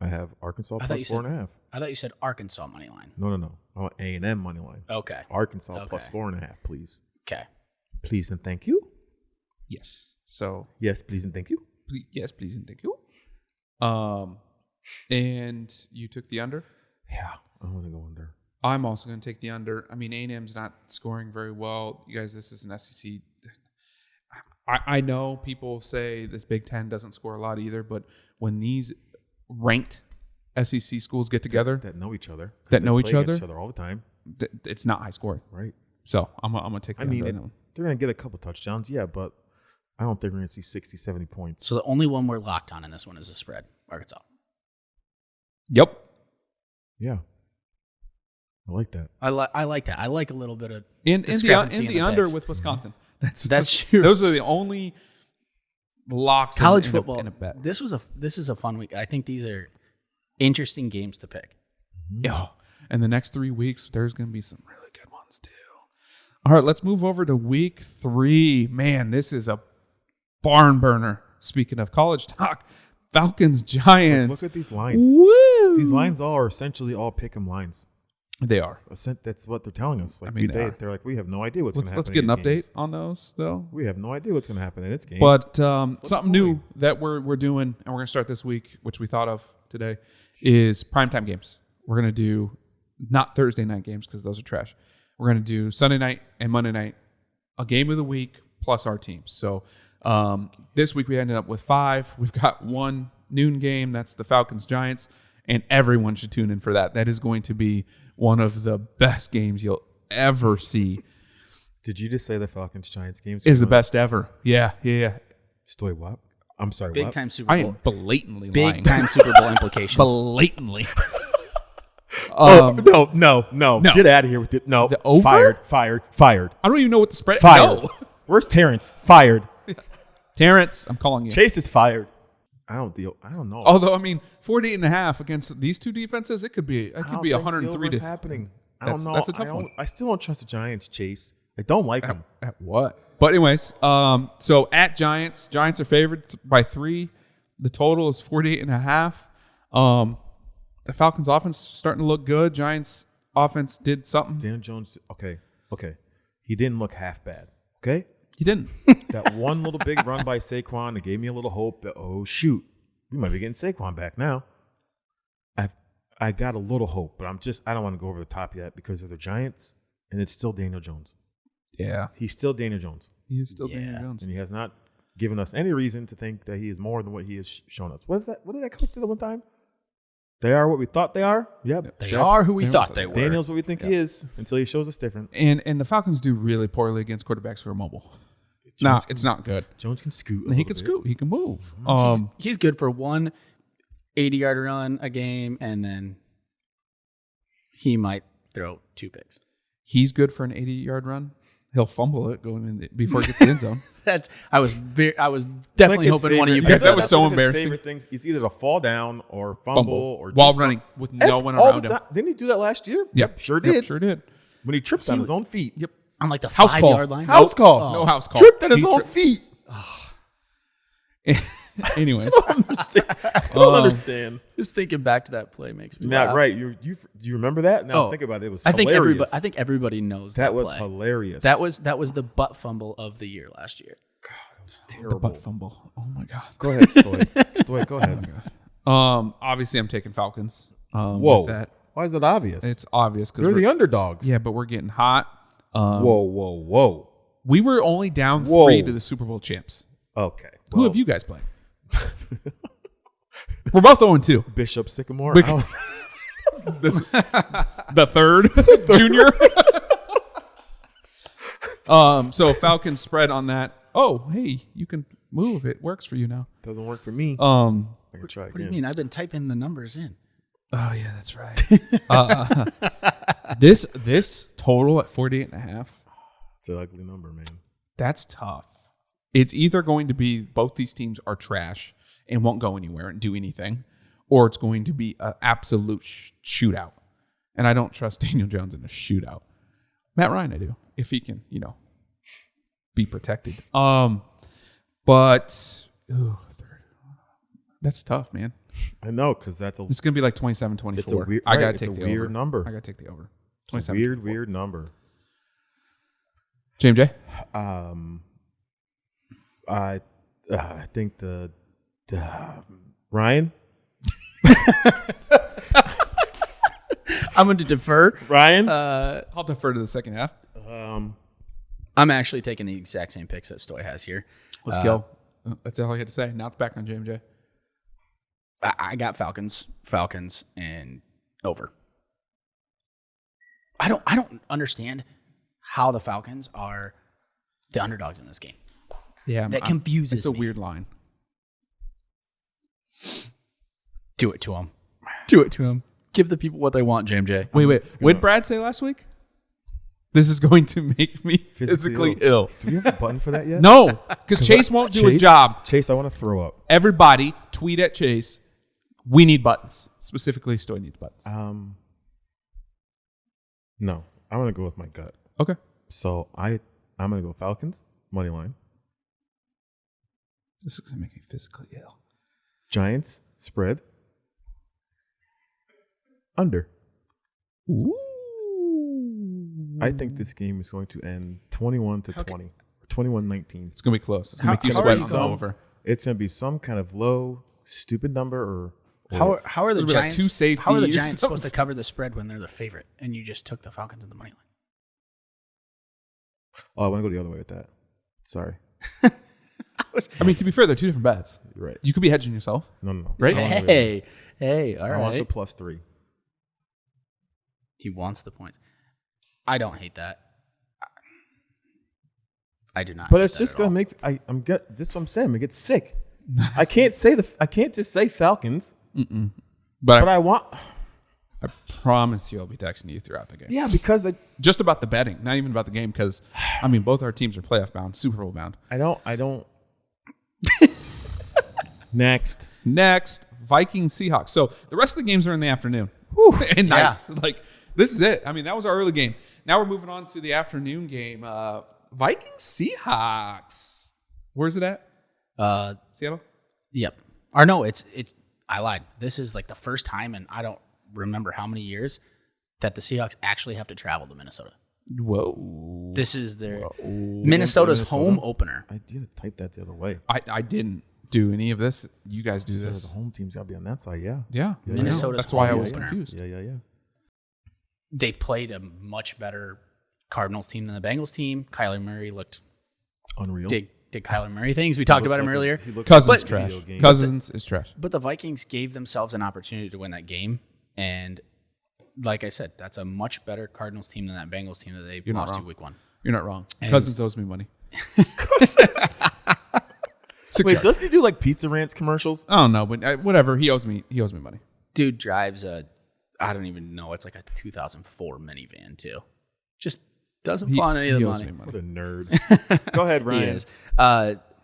I have Arkansas plus 4.5. I thought you said Arkansas money line. No. I want A&M money line. Okay. Arkansas plus 4.5, please. Okay. Please and thank you. Yes. So Yes, please and thank you. yes, please and thank you. And you took the under. Yeah, I'm going to go under. I'm also going to take the under. I mean, A&M's not scoring very well. You guys, this is an SEC. I know people say this Big Ten doesn't score a lot either, but when these ranked SEC schools get together That know each other. That know They each play other? against each other all the time. It's not high scoring. Right. So I'm going to take the under on that one. They're going to get a couple touchdowns, yeah, but I don't think we're going to see 60, 70 points. So the only one we're locked on in this one is the spread, Arkansas. Yep. Yeah. I like that. I like that. I like a little bit of In discrepancy the in under picks. with Wisconsin. That's true. Those are the only locks College in football. a bet. This is a fun week. I think these are interesting games to pick. Yeah. And the next 3 weeks, there's going to be some really good ones too. All right, let's move over to week 3. Man, this is a barn burner. Speaking of college talk, Falcons, Giants. Look at these lines. Woo! These lines are essentially all pick 'em lines. They are. That's what they're telling us. Like I mean, they are. they're like, we have no idea what's going to happen. Let's get an in update these games. on those, though. We have no idea what's going to happen in this game. But something new that we're doing, and we're going to start this week, which we thought of today, is primetime games. We're going to do not Thursday night games because those are trash. We're going to do Sunday night and Monday night, a game of the week plus our teams. So this week we ended up with 5. We've got one noon game. That's the Falcons Giants, and everyone should tune in for that. That is going to be one of the best games you'll ever see. Did you just say the Falcons Giants games Is the best ever. Yeah. Stoy what? I'm sorry, Big what? time Super I Bowl. am blatantly lying. Big time Super Bowl implications. Blatantly. No. Get out of here with it. No. The over? Fired. I don't even know what the spread. Fired. No. Where's Terrence? Fired. Terrence, I'm calling you. Chase is fired. I don't know. Although, I mean, 48.5 against these two defenses, it could be I don't 103 think the to. over's happening. I That's- don't know. that's a tough one. I still don't trust the Giants, Chase. I don't like them. At what? But anyways, so at Giants are favored by 3. The total is 48.5. The Falcons offense is starting to look good. Giants offense did something. Daniel Jones, okay. He didn't look half bad, okay? He didn't. That one little big run by Saquon, it gave me a little hope that, oh, shoot, we might be getting Saquon back now. I got a little hope, but I don't want to go over the top yet because of the Giants, and it's still Daniel Jones. Yeah. He's still Daniel Jones. He is still Daniel Jones. And he has not given us any reason to think that he is more than what he has shown us. What is that? What did that coach say the one time? They are what we thought they are. Yep. They are who we thought they were. Daniel's what we think he is until he shows us different. And the Falcons do really poorly against quarterbacks who are mobile. It's not good. Jones can scoot. He can scoot. He can move. He's good for one 80-yard run a game, and then he might throw 2 picks. He's good for an 80-yard run. He'll fumble it going in before it gets to the end zone. I was definitely hoping one of you guys. That was so one of his embarrassing. favorite things. It's either to fall down or fumble or while running with no one around him. Didn't he do that last year? Yep, sure did. Sure did. When he tripped on his own feet. Yep. on like the house 5-yard line. House call. No house call. Tripped on his own feet. Anyways, I don't understand. Just thinking back to that play makes me Now, laugh. right? You remember that? Now think about it. It was hilarious. I think everybody knows that was play. hilarious. That was the butt fumble of the year last year. God, it was terrible. the butt fumble. Oh my god. Go ahead, Stoy. Stoy, go ahead. Obviously, I'm taking Falcons. Whoa. With that. Why is it obvious? It's obvious because they're the underdogs. Yeah, but we're getting hot. Whoa. We were only down 3 to the Super Bowl champs. Okay. Who have you guys playing? We're both 0-2. Bishop Sycamore. The third junior. So Falcons spread on that. Oh, hey, you can move. It works for you now. Doesn't work for me. I can try again. What do you mean? I've been typing the numbers in. Oh yeah, that's right. This total at 48.5. It's an ugly number, man. That's tough. It's either going to be both these teams are trash and won't go anywhere and do anything, or it's going to be an absolute shootout. And I don't trust Daniel Jones in a shootout. Matt Ryan, I do, if he can, be protected. But that's tough, man. I know, because it's going to be like 27-24. It's a weird, I gotta it's take a the weird over. number. I gotta take the over. It's a 27-24. weird number. JMJ? I think the Ryan. I'm going to defer. Ryan. I'll defer to the second half. I'm actually taking the exact same picks that Stoy has here. Let's go. That's all I had to say. Now it's back on JMJ. I got Falcons, and over. I don't understand how the Falcons are the underdogs in this game. Yeah, that confuses me. It's a weird line. Do it to them. Do it to them. Give the people what they want, JMJ. Wait. What did Brad say last week? This is going to make me physically ill. Do we have a button for that yet? No, because Chase won't do his job. Chase, I want to throw up. Everybody tweet at Chase. We need buttons. Specifically, Stoy needs buttons. No, I'm going to go with my gut. Okay. So I'm going to go Falcons, money line. This is going to make me physically ill. Giants, spread. Under. Ooh. I think this game is going to end 21-20 or 21-19. It's going to be close. It's going to make you sweat on the over. It's going to be some kind of low, stupid number or how are the Giants? Like 2 safeties. How are the Giants supposed to cover the spread when they're the favorite and you just took the Falcons in the money line? Oh, I want to go the other way with that. Sorry. I mean, to be fair, they're 2 different bets. You're right. You could be hedging yourself. No. Right? Hey, all right. I want the +3. He wants the points. I don't hate that. I do not. But it's just gonna make this is what I'm saying. I'm gonna get sick. I can't just say Falcons. But I want. I promise you, I'll be texting you throughout the game. Yeah, because just about the betting, not even about the game. Because I mean, both our teams are playoff bound, Super Bowl bound. I don't. Next, Vikings Seahawks. So the rest of the games are in the afternoon and nights. Like this is it. I mean, that was our early game. Now we're moving on to the afternoon game. Vikings Seahawks. Where's it at? Seattle. Yep. Or no, it's. I lied. This is like the first time, and I don't remember how many years that the Seahawks actually have to travel to Minnesota. Whoa. This is their Minnesota's home opener. I did type that the other way. I didn't do any of this. You guys do this. The home team's got to be on that side. Yeah. Yeah. Minnesota's That's why I home was opener. confused. Yeah. They played a much better Cardinals team than the Bengals team. Kyler Murray looked Unreal. did Kyler Murray things. We talked about him earlier. Cousins trash. Cousins is trash. But the Vikings gave themselves an opportunity to win that game. And like I said, that's a much better Cardinals team than that Bengals team that they lost to week 1. You're not wrong. And Cousins owes me money. Wait, doesn't he do like Pizza Ranch commercials? I don't know, but whatever. He owes me money. Dude drives I don't even know. It's like a 2004 minivan too. Just doesn't flaunt any of the money. What a nerd. Go ahead, Ryan. He is.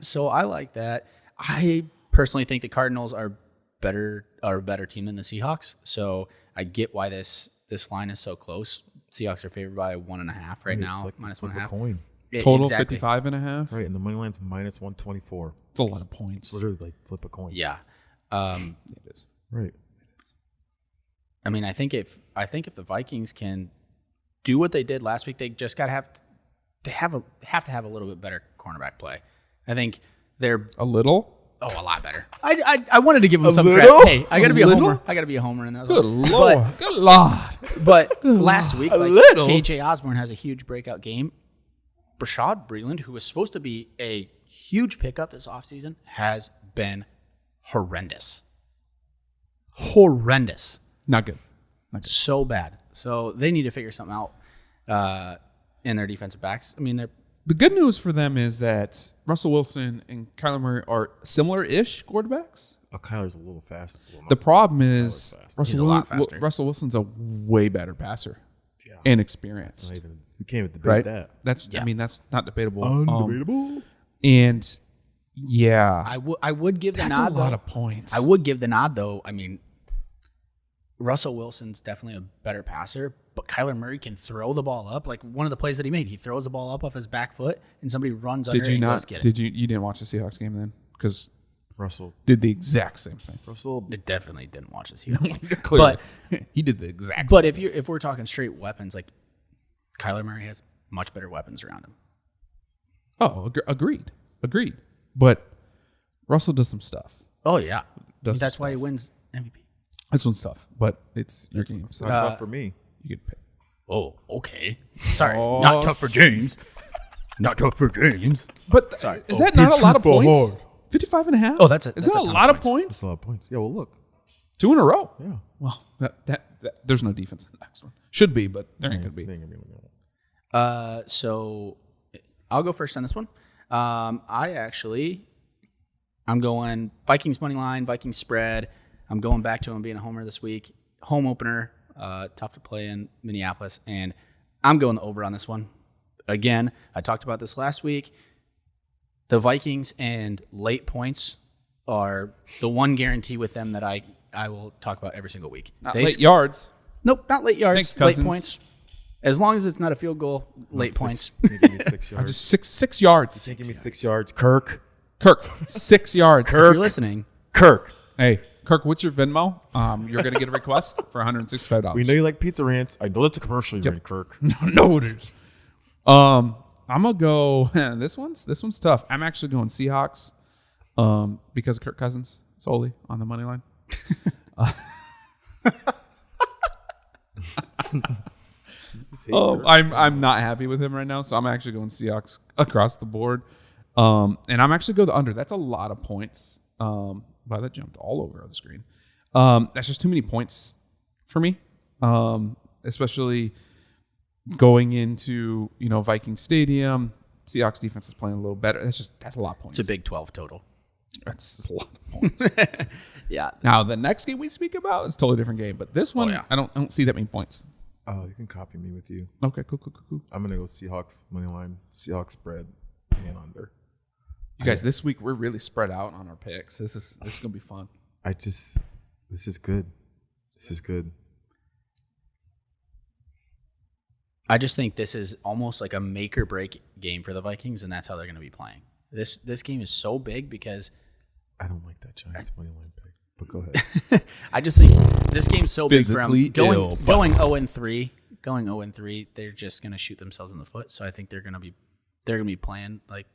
So I like that. I personally think the Cardinals are a better team than the Seahawks. So I get why this line is so close. Seahawks are favored by 1.5 right now, like minus flip 1.5. a coin. Total Exactly. 55.5. Right, and the money line's minus 124. It's a lot of points. It's literally like flip a coin. Yeah. It is. Right. I mean, I think if the Vikings can do what they did last week, they just got to have a little bit better cornerback play. I think they're A little? a lot better. I wanted to give them some little? credit. Hey, I got to be a little? homer. I got to be a homer in that. Good Lord. Good Lord. But last week, like, little? KJ Osborne has a huge breakout game. Brashad Breeland, who was supposed to be a huge pickup this offseason, has been horrendous. Horrendous. Not good. So bad. So they need to figure something out in their defensive backs. I mean, The good news for them is that Russell Wilson and Kyler Murray are similar-ish quarterbacks. Oh, Kyler's a little fast. The problem is He's a lot faster. Russell Wilson's a way better passer and experienced. We can't even debate Right? that. That's Yeah. I mean, that's not debatable. Undebatable. And yeah, I would give the that's nod. a lot though. of points. I would give the nod, though. I mean, Russell Wilson's definitely a better passer, but Kyler Murray can throw the ball up. Like one of the plays that he made, he throws the ball up off his back foot, and somebody runs under Did it you and not? goes get it. Did you didn't watch the Seahawks game then? Because Russell. did the exact same thing. It definitely didn't watch the Seahawks game. Clearly, he did the exact. But same if we're talking straight weapons, like Kyler Murray has much better weapons around him. Oh, agreed. But Russell does some stuff. Oh yeah, Does that's some why he stuff. wins MVP. That's some stuff. But it's your game, It's so not tough for me. you get paid. Oh, okay. Sorry, Oh, not tough for James. Not tough for James. But Sorry. is that not a lot of points? 55.5. Oh, that's Is that's that a ton of lot of points. points? That's a lot of points. Yeah, well, look. 2 in a row. Yeah. Well, that there's no defense in the next one. Should be, but there ain't gonna be. They ain't gonna be looking at it. So I'll go first on this one. I'm going Vikings money line, Vikings spread. I'm going back to him being a homer this week. Home opener, tough to play in Minneapolis, and I'm going the over on this one. Again, I talked about this last week. The Vikings and late points are the one guarantee with them that I will talk about every single week. Not late yards. Nope, not late yards. Thanks, late Cousins. points. As long as it's not a field goal, late points. You give me 6 yards. Just six yards. You give me 6 yards. Kirk. 6 yards. If you're listening, Kirk. Hey, Kirk, what's your Venmo? You're gonna get a request for $165. We know you like Pizza Ranch. I know that's a commercial you're in, Kirk. No, it is. I'm gonna go. This one's tough. I'm actually going Seahawks, because of Kirk Cousins solely on the money line. I'm not happy with him right now, so I'm actually going Seahawks across the board. And I'm actually go the under. That's a lot of points. Wow, that jumped all over the screen. That's just too many points for me, especially going into Viking Stadium. Seahawks defense is playing a little better. That's a lot of points. it's a Big 12 total. That's a lot of points. Yeah. Now the next game we speak about is a totally different game, but this one yeah. I don't see that many points. Oh, you can copy me with you. Okay, cool. I'm gonna go Seahawks money line, Seahawks spread, and under. You guys, this week we're really spread out on our picks. This is gonna be fun. This is good. This is good. I just think this is almost like a make or break game for the Vikings, and that's how they're going to be playing. This game is so big because I don't like that Giants money line pick, but go ahead. I just think this game's so Physically big for them. ill, but- Going 0-3, going 0-3, they're just going to shoot themselves in the foot. So I think they're going to be playing like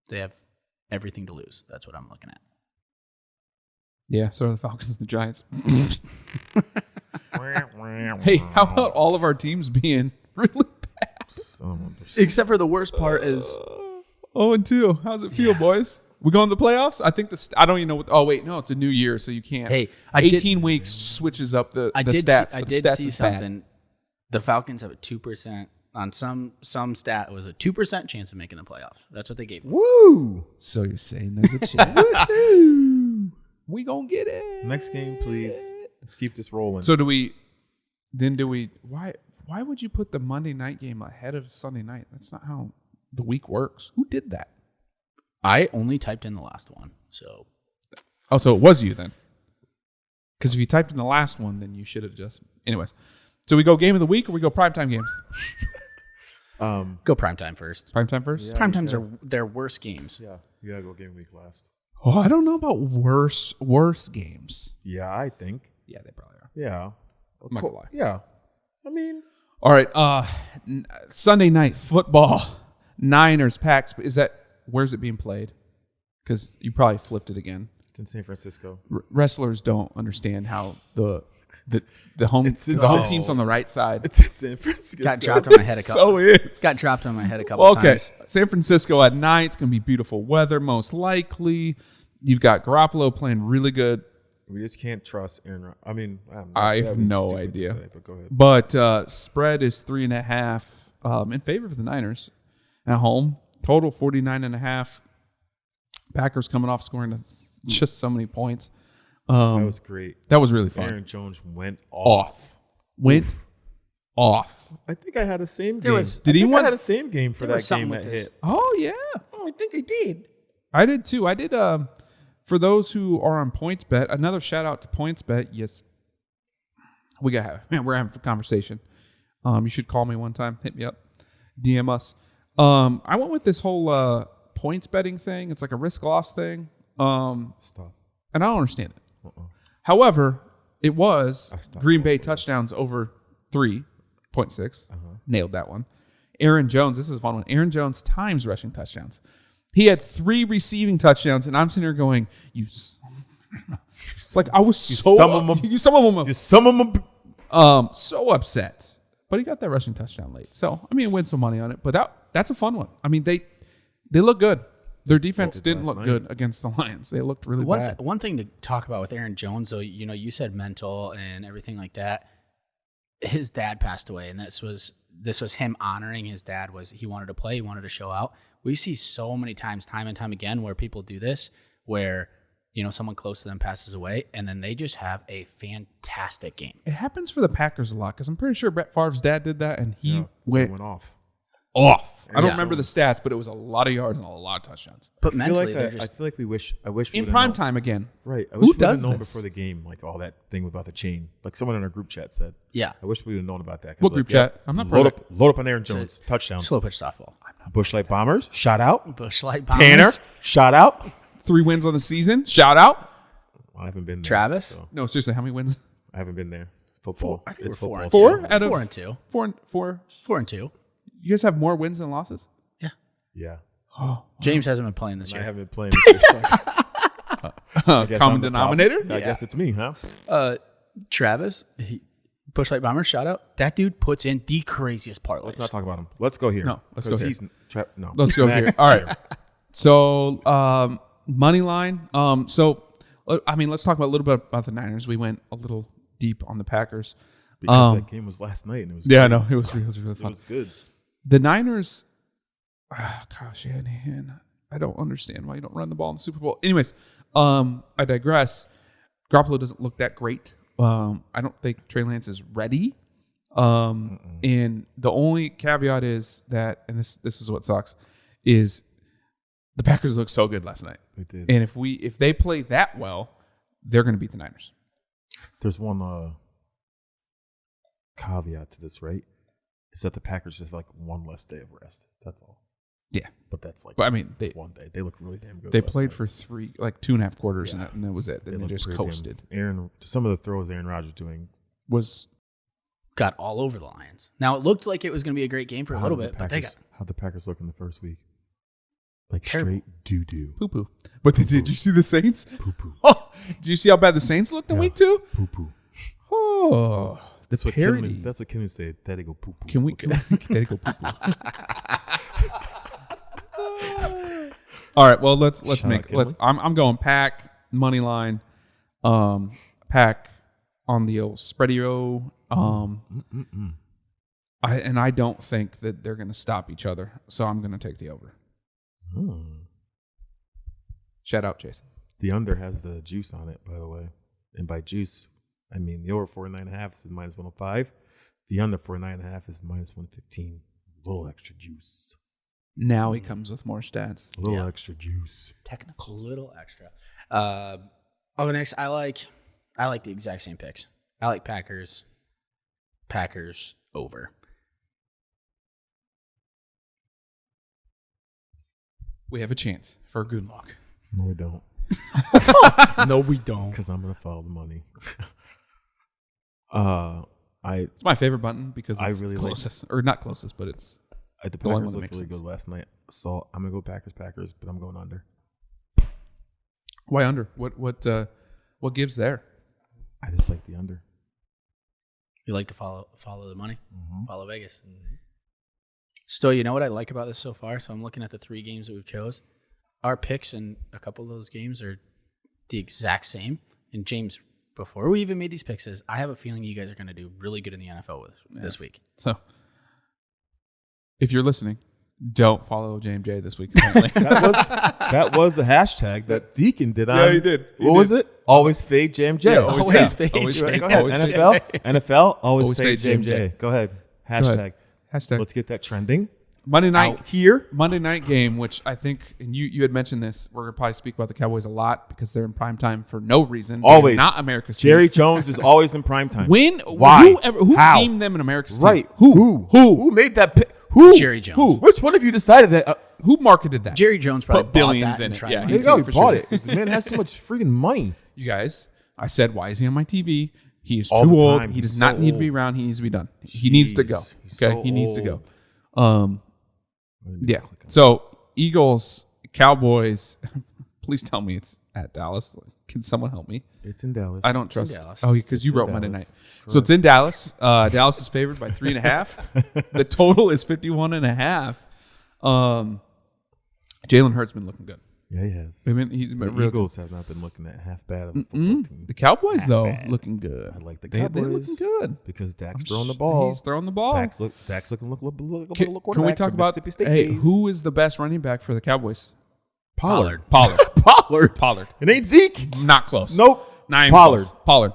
they have everything to lose. That's what I'm looking at. Yeah, so are the Falcons and the Giants. Hey, how about all of our teams being really bad? Except for the worst part is 0-2. How's it feel, boys? We going to the playoffs? I think I don't even know what. Oh wait, no, it's a new year, so you can't. Hey, 18 weeks switches up the stats. I did see something. The Falcons have a 2% on some stat. It was a 2% chance of making the playoffs. That's what they gave. Woo! So you're saying there's a chance? We gonna get it. Next game, please. Let's keep this rolling. So do we? Why would you put the Monday night game ahead of Sunday night? That's not how the week works. Who did that? I only typed in the last one. So it was you then. Because if you typed in the last one, then you should have just. Anyways, so we go game of the week or we go primetime games? Go primetime first. Primetime first? Yeah, Primetimes are their worst games. Yeah, you gotta go game of the week last. Oh, I don't know about worse games. Yeah, I think. Yeah, they probably are. Yeah. I'm not gonna lie. Yeah. I mean. All right. Sunday night football. Niners, Packs. Where's it being played? Because you probably flipped it again. It's in San Francisco. Wrestlers don't understand how the home team's on the right side. It's in San Francisco. Got dropped on my head a couple. So is. Got dropped on my head a couple times. San Francisco at night. It's gonna be beautiful weather, most likely. You've got Garoppolo playing really good. We just can't trust Aaron. I mean, I have no idea. Say, but go ahead. But spread is 3.5 in favor of the Niners at home. Total 49.5. Packers coming off scoring just so many points. That was great. That was really fun. Aaron Jones went off. Went off. I think I had the same game. I had the same game for that game that hit. Oh yeah. Oh, I think I did. I did too. I did. For those who are on PointsBet, another shout out to PointsBet. Yes, we're having a conversation. You should call me one time. Hit me up. DM us. I went with this whole points betting thing. It's like a risk loss thing. Stop. And I don't understand it. However, it was Green Bay touchdowns over 3.6. Nailed that one. Aaron Jones. This is a fun one. Aaron Jones times rushing touchdowns. He had 3 receiving touchdowns, and I'm sitting here going, like I was so upset. But he got that rushing touchdown late. So, I mean, win some money on it. But that's a fun one. I mean, they look good. Their defense didn't look good against the Lions. They looked really bad. One thing to talk about with Aaron Jones, though, you said mental and everything like that. His dad passed away, and this was him honoring his dad. He wanted to play, he wanted to show out. We see so many times, time and time again, where people do this, where someone close to them passes away, and then they just have a fantastic game. It happens for the Packers a lot because I'm pretty sure Brett Favre's dad did that, and he went off. I don't remember the stats, but it was a lot of yards and a lot of touchdowns. But mentally, I feel like I wish in prime time again. Right. I wish we would have known this? before the game, like all that thing about the chain. Like someone in our group chat said. Yeah. I wish we would have known about that. What group chat? I'm not load up on Aaron Jones. Touchdown. Slow pitch softball. Bushlight Bombers. Shout out. Bushlight Bombers. Tanner. Shout out. 3 wins on the season. Shout out. I haven't been there. Travis. So. No, seriously, how many wins? I haven't been there. Football. I think it's we're football. 4 out of 4 and 2. 4 and 2. You guys have more wins than losses? Yeah. Oh, James hasn't been playing this year. I haven't been playing this year. Common denominator? I guess it's me, huh? Travis, Bushlight Bomber, shout out. That dude puts in the craziest parlays. Let's not talk about him. Let's go here. No, let's go here. Let's go here. All right. So, money line. Let's talk about a little bit about the Niners. We went a little deep on the Packers. Because that game was last night. And it was I know. It was really fun. It was good. The Niners, Kyle Shanahan, I don't understand why you don't run the ball in the Super Bowl. Anyways, I digress. Garoppolo doesn't look that great. I don't think Trey Lance is ready. And the only caveat is that, and this is what sucks, is the Packers looked so good last night. They did. And if they play that well, they're going to beat the Niners. There's one caveat to this, right? Is that the Packers just have like one less day of rest. That's all. Yeah. But that's like one day. They look really damn good. They played for 2.5 quarters, and that was it. Then they just coasted. Some of the throws Aaron Rodgers doing got all over the Lions. Now, it looked like it was going to be a great game for a little bit, but how'd the Packers look in the first week? Like terrible. Straight doo-doo. Poo-poo. But did you see the Saints? Poo-poo. Oh, did you see how bad the Saints looked in week 2? Poo-poo. Oh, That's what parody. Kim would say. Daddy go poo poo. Can we Daddy go poo poo. All right, well let's I'm going Pack money line, Pack on the old spreadio. I don't think that they're going to stop each other, so I'm going to take the over. Shout out, Jason. The under has the juice on it, by the way, and by juice, I mean the over 49.5 is minus 105. The under 49.5 is minus 115. A little extra juice. Now he comes with more stats. A little extra juice. Technicals. A little extra. Next, I like the exact same picks. I like Packers over. We have a chance for a good luck. No, we don't. No, we don't. Because I'm going to follow the money. It's my favorite button because it's really closest. Or not closest, but it's the the one Packers that looked makes really sense. good last night. So I'm going to go Packers, but I'm going under. Why under? What gives there? I just like the under. You like to follow the money? Follow Vegas. Stoy, you know what I like about this so far? So I'm looking at the 3 games that we've chose. Our picks in a couple of those games are the exact same. And James, before we even made these picks, says, I have a feeling you guys are going to do really good in the NFL this week. So if you're listening, don't follow JMJ this week. Apparently. that was the hashtag that Deacon did on. Yeah, he did. What was it? Always fade JMJ. Yeah, always fade. Always fade. Go ahead. Always fade. NFL, always Always fade fade JMJ. Go ahead. Hashtag. Hashtag. Let's get that trending. Monday night Out here. Monday night game, which I think, and you had mentioned this, we're going to probably speak about the Cowboys a lot because they're in prime time for no reason. Always. They're not America's team. Jerry Jones is always in prime time. When? Why? Who How? deemed them an America's team? Right. Who? Who made that pick? Who? Jerry Jones. Who? Which one of you decided that? Who marketed that? Jerry Jones probably Put bought billions that in and it. tried Yeah, to There you make go. did He for bought sure. it. The man has so much freaking money. You guys, I said, why is he on my TV? He is All too the old. time. He He's does so not need to be old. around. He needs to be done. He needs to go. He's Okay, so he needs to go. old. Yeah. So Eagles, Cowboys. Please tell me it's at Dallas. Can someone help me? It's in Dallas. I don't trust. Dallas. Oh, because you in wrote Monday Dallas. night. So it's in Dallas. Dallas is favored by 3.5. The total is 51.5. Jalen Hurts been looking good. Yeah, he has. He's been The real Eagles have not been looking that half bad of a football good. team The Cowboys though looking good. I like the They're Cowboys. looking good. because Dak's throwing the ball. He's throwing the ball. Dak's looking look Can we quarterback talk from about Mississippi State days. who is the best running back for the Cowboys? Pollard. Pollard. It ain't Zeke. Not close. Nope. Not even Pollard. close. Pollard.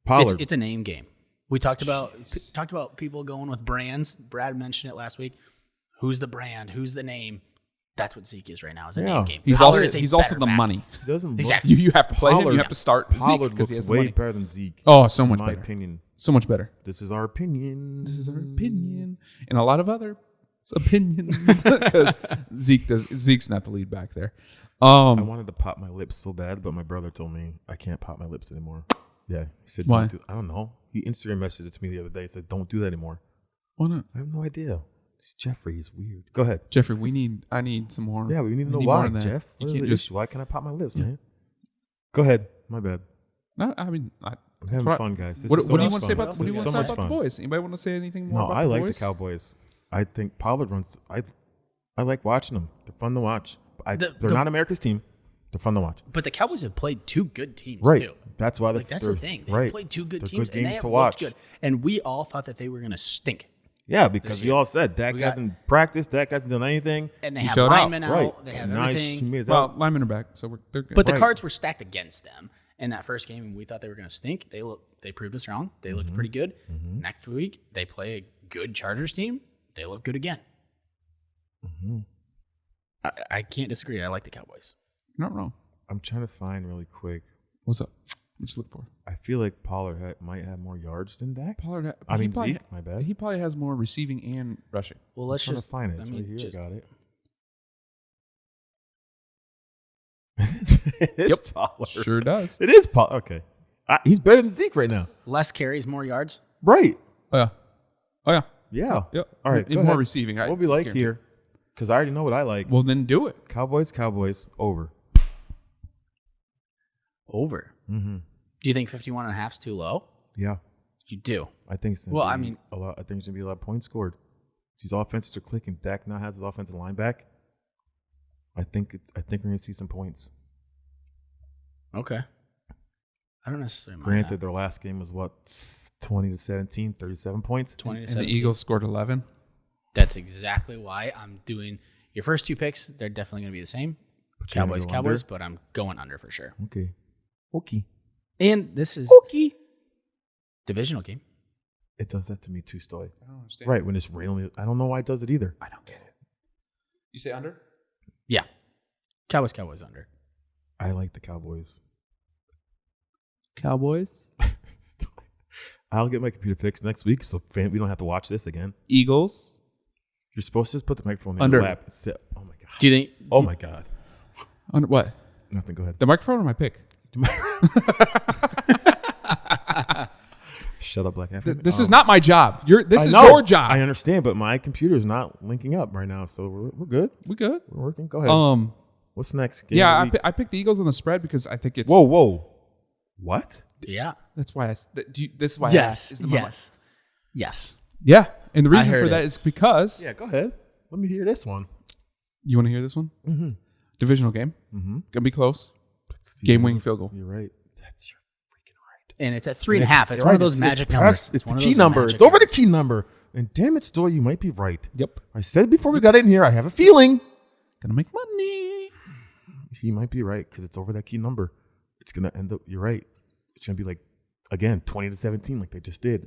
Pollard. It's a name game. We talked about people going with brands. Brad mentioned it last week. Who's the brand? Who's the name? That's what Zeke is right now. Is a Yeah. name game. He's Pollard is a also better the back. money. He doesn't look, Exactly. You have to play him. You Pollard- have to start Pollard Zeke because he has looks the way money. better than Zeke. Oh, so much in my better. opinion. So much better. This is our opinion. This is our opinion, and a lot of other opinions because Zeke's not the lead back there. I wanted to pop my lips so bad, but my brother told me I can't pop my lips anymore. Yeah, he said, Why? I don't know. He Instagram messaged it to me the other day. He said, "Don't do that anymore." Why not, I have no idea. It's Jeffrey is weird. Go ahead. Jeffrey? I need some more. Yeah, we need to know more why, than that. Jeff. You What is can't the just. issue? Why can't I pop my lips, man? Go ahead. My bad. No, I mean, I'm having what- fun, guys. This what is do so you much want to say fun. about? What do you This want is to so say much about the fun. boys? Anybody want to say anything more? No, about I the like boys? the Cowboys. I think Pollard runs. I like watching them. They're fun to watch. They're not America's team. They're fun to watch. But the Cowboys have played 2 good teams Right. too. That's why That's the thing. They right. played 2 good They're teams, good and they games have to looked watch. good. And we all thought that they were going to stink. Yeah, because we year. all said Dak We got- hasn't practiced. Dak hasn't done anything. And they He have showed out. linemen out. Right. They have And nice. everything. He made Well, that. linemen are back, so they're good. But the Right. cards were stacked against them in that first game, and we thought they were going to stink. They proved us wrong. They looked pretty good. Next week, they play a good Chargers team. They look good again. I can't disagree. I like the Cowboys. You're not wrong. I'm trying to find really quick. What's up? What you look for? I feel like Pollard might have more yards than Dak. Pollard. I mean, probably- Zeke, my bad. He probably has more receiving and rushing. Well, let's I'm trying just to find it. I It's mean, right here. just- I got it. Yep. It's Pollard. Sure does. It is Pollard. Okay. He's better than Zeke right now. less carries, more yards. Right. Oh yeah. Oh yeah. Yeah. Yep. All right. And go more ahead. receiving. What we like guarantee. here? Because I already know what I like. Well, then do it. Cowboys, over. Over. Mm-hmm. Do you think 51.5 is too low? Yeah. You do. I think it's Well, I I mean- a lot. I think there's gonna be a lot of points scored. These offenses are clicking. Dak now has his offensive line back. I think we're gonna see some points. Okay. I don't necessarily mind Granted, that. their last game was what, 20-17, 37 points. 20 to And the 17. Eagles scored 11. That's exactly why I'm doing your first two picks. They're definitely going to be the same. But you're gonna Cowboys, go Cowboys, under? but I'm going under for sure. Okay. And this is Okay. divisional game. It does that to me too, Stoy. I don't understand. Right when it's randomly, I don't know why it does it either. I don't get it. You say under? Yeah. Cowboys under. I like the Cowboys. Cowboys. I'll get my computer fixed next week, so we don't have to watch this again. Eagles. You're supposed to just put the microphone in Under. your lap and sit. Oh my god. Do you think? Oh my god. Under what? Nothing. Go ahead. The microphone or my pick? Shut up, Black African. This is not my job. This I is know. your job. I understand, but my computer's not linking up right now, so we're good. We good? We're working. Go ahead. What's next? Game Yeah, of the week? I picked the Eagles on the spread because I think it's. Whoa. What? Yeah. That's why this is why I Yes. asked. Is the Yes. Yes. Yeah, and the reason heard for that it. is because Yeah, go ahead. Let me hear this one. you want to hear this one. Mm-hmm. Divisional game. Mm-hmm. Gonna be close. Game-winning field goal. You're right. That's your freaking right. And it's at 3.5. It's one of those magic it's numbers. It's the one of key those number. magic It's over the numbers. key number. And damn it, Stoy, you might be right. Yep. I said before we got in here, I have a feeling Gonna make money. he might be right because it's over that key number. It's gonna end up. You're right. It's gonna be like again 20-17, like they just did.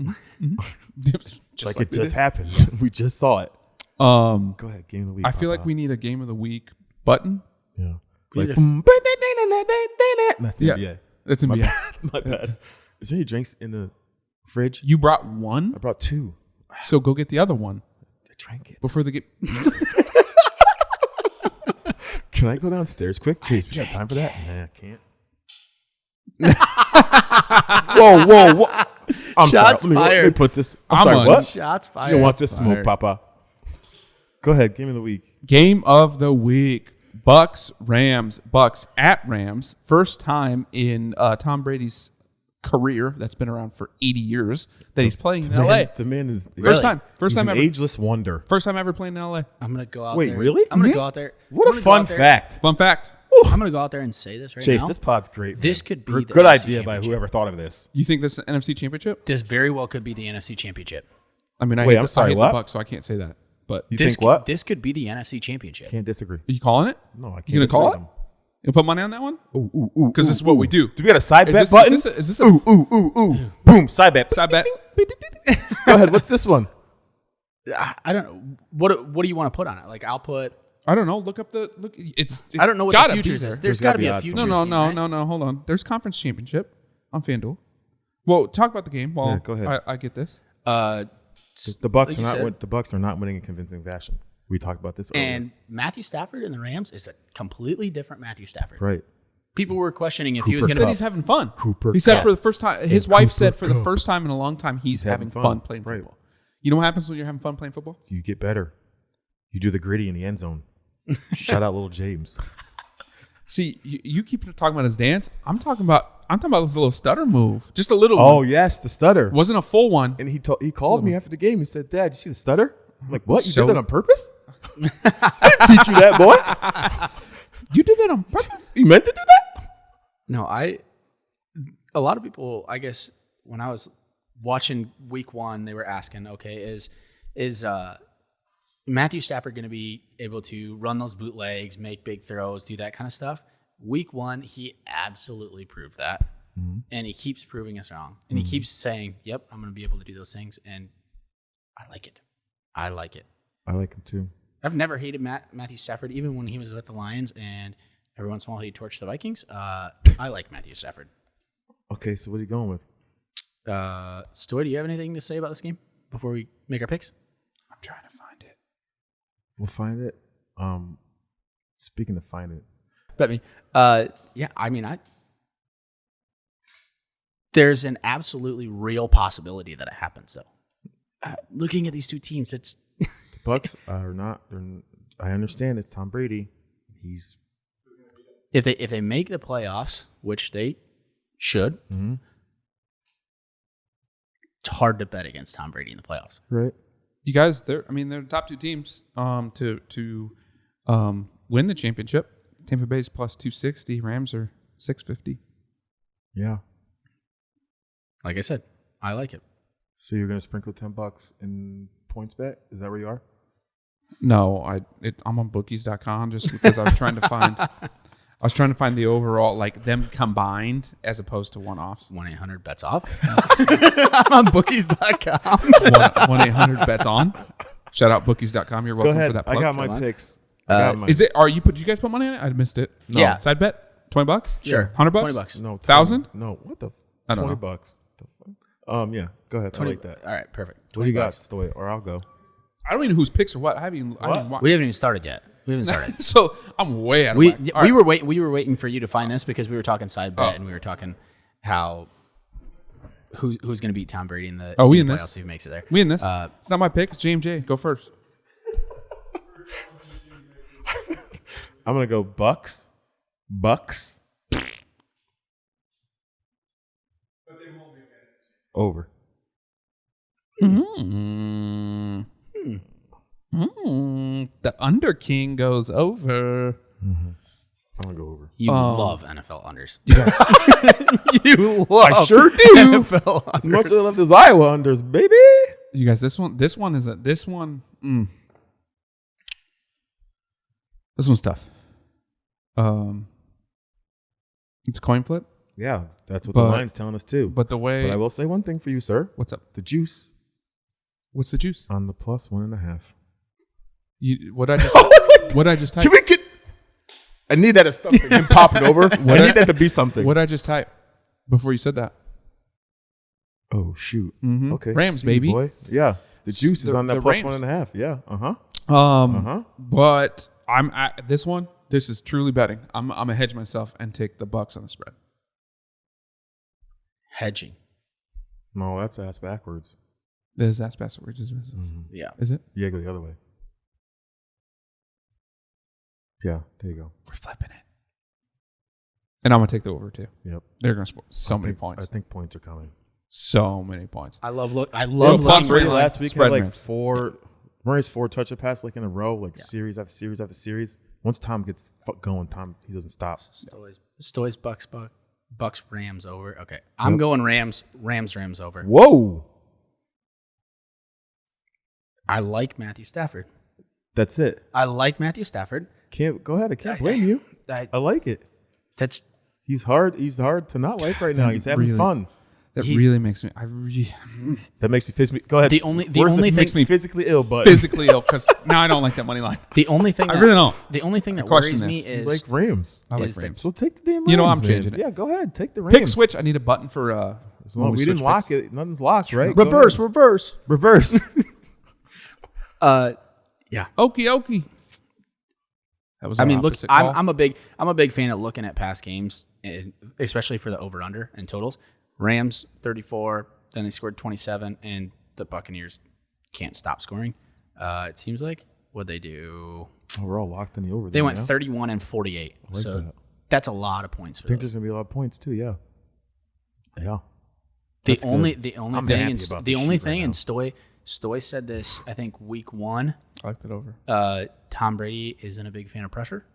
Just It we just did. happened. We just saw it. Go ahead, game of the week. I feel like we need a game of the week button. Yeah. We Like, need a- boom, that's Yeah. NBA. That's My NBA. bad. My bad. Is there any drinks in the fridge? You brought one, I brought 2. so go get the other one I drank it. before the game. Can I go downstairs quick? Chase, we got time for that? Nah, I can't. Whoa. I'm Shots sorry. Let me fired. put this. I'm I'm sorry, on. what? Shots You fired. don't want this fired. smoke, Papa. Go ahead. Game of the week. Game of the week. Bucks, Rams. Bucks at Rams. First time in Tom Brady's career that's been around for 80 years that he's playing in LA. The man is First time. First he's time an ever. ageless wonder. First time ever playing in LA. I'm going to go out Wait, there. really? I'm going Mhm. to go out there. What I'm a gonna go fun out there- fact. Fun fact. I'm going to go out there and say this right Chase, now. this pod's great. This man. could be Good the good NFC idea by championship. whoever thought of this. You think this is an NFC championship? This very well could be the NFC Championship. I mean, I Wait, hate, I'm the, sorry, I hate what? the Bucks, so I can't say that. But You This think what? This could be the NFC Championship. Can't disagree. are you calling it? No, I can't. You gonna call disagree it? You put money on that one? with him. Ooh. Because this is what we do. Do we got a side Is bet this- button? is this a- Ooh. Boom, side bet. Side bet. Go ahead. What's this one? I don't know. What do you want to put on it? Like, I'll put. I don't know. Look up the look. It's I don't know what gotta the be futures there. is. There's There's got to gotta be be a odds futures. on No, game, right? no. Hold on. There's conference championship on FanDuel. Well, talk about the game while Yeah, go ahead. I get this. The Bucks Like are you not. said. The Bucks are not winning in convincing fashion. We talked about this earlier. And Matthew Stafford and the Rams is a completely different Matthew Stafford. Right. People were questioning if he was Cooper going He said to. he's having fun. Cooper He said Kupp. for the first time. His And wife Cooper said for the Kupp. first time in a long time he's having fun playing Right. football. You know what happens when you're having fun playing football? You get better. You do the gritty in the end zone. Shout out, little James. See, you keep talking about his dance. I'm talking about his little stutter move. Just a little Oh one. yes, the stutter. Wasn't a full one. And he called me after the game. He said, "Dad, you see the stutter?" I'm like, "What? You So- did that on purpose?" I didn't teach you that, boy. You did that on purpose. You meant to do that? No, a lot of people, I guess, when I was watching week one, they were asking, okay, is Matthew Stafford going to be able to run those bootlegs, make big throws, do that kind of stuff? Week one, he absolutely proved that. And he keeps proving us wrong. And he keeps saying, yep, I'm going to be able to do those things. And I like it. I like him too. I've never hated Matthew Stafford, even when he was with the Lions and every once in a while he torched the Vikings. I like Matthew Stafford. Okay, so what are you going with? Stoy, do you have anything to say about this game before we make our picks? I'm trying to find it. We'll find it. Speaking of find it, Bet me. Yeah, I mean, there's an absolutely real possibility that it happens, though. Looking at these two teams, it's the Bucks are not. I understand it's Tom Brady. He's if they make the playoffs, which they should. it's hard to bet against Tom Brady in the playoffs. Right. You guys, they're the top 2 teams to win the championship. Tampa Bay's plus 260. Rams are 650. Yeah. Like I said, I like it. So you're gonna sprinkle $10 in points bet? Is that where you are? No, I'm on bookies.com just because I was trying to find the overall, like them combined as opposed to one-offs. 1-800 bets off. I'm on bookies.com. 1-800 bets on. Shout out bookies.com. You're Go welcome ahead. for that I plug. got my picks. Is it? Did you guys put money on it? I missed it. No. Yeah. Side bet. $20. Sure. $100. $20. No. 1,000. No. What the? I don't know. $20. The fuck? Yeah. Go ahead. 20, I like that. All right, perfect. What do you got, Stoy? Or I'll go. I don't even know whose picks or what. I haven't watched. We haven't even started yet. So I'm way out of we line. All right. we were waiting for you to find this because we were talking side bet and we were talking how who's going to beat Tom Brady in the we in in the this? playoffs if he makes it there. We in this. It's not my pick. It's JMJ. Go first. I'm gonna go Bucks. Over. The Under King goes over. I'm gonna go over. You love NFL unders. You love I sure do. NFL unders. As much as I love those Iowa unders, baby. You guys, this one is this one's tough. It's a coin flip. Yeah, that's what the line's telling us too. But the way, But I will say one thing for you, sir. what's up? The juice What's the juice? on the plus 1.5. What I just type? Can we get? I need that as something. Him popping over. I need that to be something. What I just type before you said that? Oh shoot. Mhm. Okay. Rams, see, baby. Boy. Yeah. The juice is on that the plus Rams. 1.5. Yeah. But I'm at this one. This is truly betting. I'm gonna hedge myself and take the Bucks on the spread. Hedging. No, that's ass backwards. Is that backwards? Yeah. Is it? Yeah, go the other way. Yeah, there you go. We're flipping it. And I'm gonna take the over too. Yep. They're gonna score so many points. I think points are coming. So many points. I love So looking Bucks right are line. Last week Spread had like Rams. Murray's 4 touchdown pass like in a row, like series after series after series. Once Tom gets going, he doesn't stop. Stoy's Bucks Rams over. Okay. I'm going Rams over. Whoa. I like Matthew Stafford. That's it. I like Matthew Stafford. Go ahead. I can't blame you. I like it. That's He's hard to not like right now. He's having Really- fun. That really makes me. That makes me physically. Go ahead. The only makes thing- me physically ill, but physically ill because now I don't like that money line. the only thing. I really don't. The only thing that question worries me this. is like Rams. I like is the- Rams. So take the damn Rams. You know I'm man. changing it. Yeah, go ahead. Take the Rams. Pick switch. I need a button for. Well, we didn't lock it. Nothing's locked, right? reverse. Go ahead. Reverse. Yeah. Okie. That was. I mean, look, opposite call. I'm a big fan of looking at past games, and especially for the over under and totals. Rams 34, then they scored 27, and the Buccaneers can't stop scoring. It seems like what they do. Oh, we're all locked in the over. They there went now. 31 and 48, so that. that's a lot of points for I think there's those. gonna be a lot of points too. Yeah. Yeah. The That's only good. thing, I'm happy about the this only shit right thing, now. and Stoy said this. I think week 1. I like that over. Tom Brady isn't a big fan of pressure,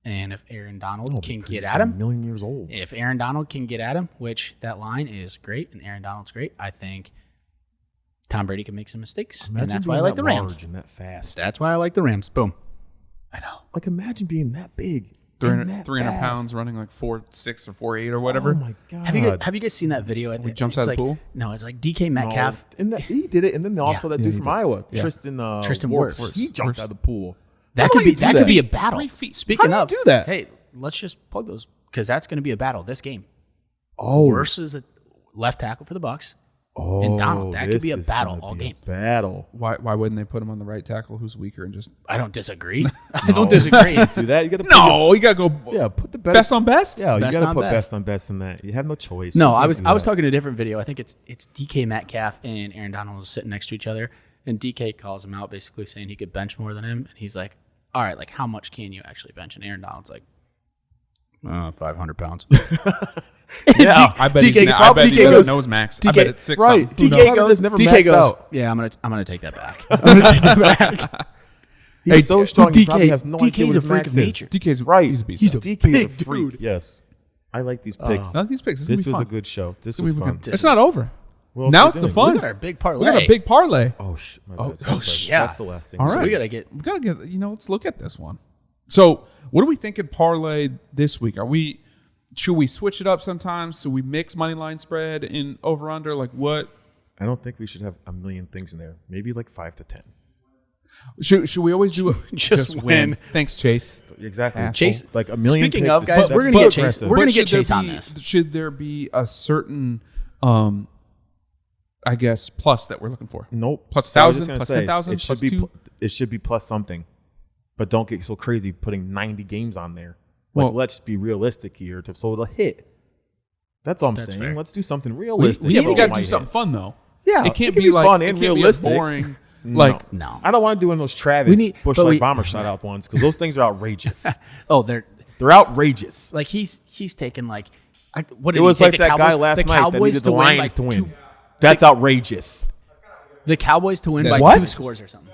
and if Aaron Donald can Because get he's at a him, million years old. if Aaron Donald can get at him, which that line is great, and Aaron Donald's great, I think Tom Brady can make some mistakes, Imagine and that's why I being like that the Rams. large and that fast. That's why I like the Rams. Boom. I know. Like imagine being that big. 300 fast. pounds running like 4'6" or 4'8" or whatever. Oh my god. Have you guys seen that video? he jumps out of the pool? No, it's like DK Metcalf. And he did it, and then also that dude he from did. Iowa, Yeah. Tristan Wirfs. He jumped out of the pool. That How could do be you do that that? could be a battle. 3 feet. Speaking How of, do you do that? hey, let's just plug those because that's going to be a battle. This game. Oh, Versus a left tackle for the Bucks. oh, and Donald, that could this be a is battle gonna all be a game. Battle. Why wouldn't they put him on the right tackle who's weaker and just I don't disagree. I don't disagree. Do that. You got to No, you gotta go put the best. best on best? Yeah, Best you got on to put best. best on best in that. You have no choice. No, You I can't was do I was that. talking a different video. I think it's DK Metcalf and Aaron Donald was sitting next to each other, and DK calls him out, basically saying he could bench more than him, and he's like, "All right, like how much can you actually bench?" And Aaron Donald's like, 500 pounds. Yeah. I bet, DK he DK doesn't goes- know his max. DK I bet it's 6 right. something. Who DK knows? goes. Never DK maxed goes. out. Yeah, I'm gonna take that back. I'm gonna take that back. He's so strong. He probably DK has no idea DK's what a his freak max of is. nature. DK's Right. He's a beast. He's a DK big is a freak. dude. Yes. I like these picks. I like these picks. This was a good show. This was fun. It's not over. What else Now we it's the doing? fun. We got our big parlay. We got a big parlay. Oh, my Oh, bad. oh, That's yeah. That's the last thing. All So right. we gotta get. We gotta get. Let's look at this one. So, what are we thinking parlay this week? Should we switch it up sometimes? Should we mix money line spread in over under? Like what? I don't think we should have a million things in there. Maybe like 5 to 10. Should we always do it? Just win. Thanks, Chase. Exactly. Asshole. Chase. Like a million. Speaking picks of is- guys, that's we're gonna too get Chase. aggressive. We're gonna should get there Chase on be- this. Should there be a certain, I guess, plus that we're looking for? Nope. Plus So I was 1,000, just gonna plus say, 10,000, it should plus be 2? It should be plus something, but don't get so crazy putting 90 games on there. Like, Well- let's be realistic here, so it'll hit. That's all I'm saying. fair. Let's do something realistic. We so it got to might do hit. something fun though. Yeah, It can't it can be like fun it and can't realistic. be a boring. No. Like No. I don't want to do one of those Travis We need- Bush but like we- bomber shot out ones because those things are outrageous. Oh, they're They're outrageous. like he's taken like. What did It was he take like the that guy Cowboys, last the night that Cowboys needed the to win Lions like to win. two- That's outrageous. the Cowboys to win by What? 2 scores or something.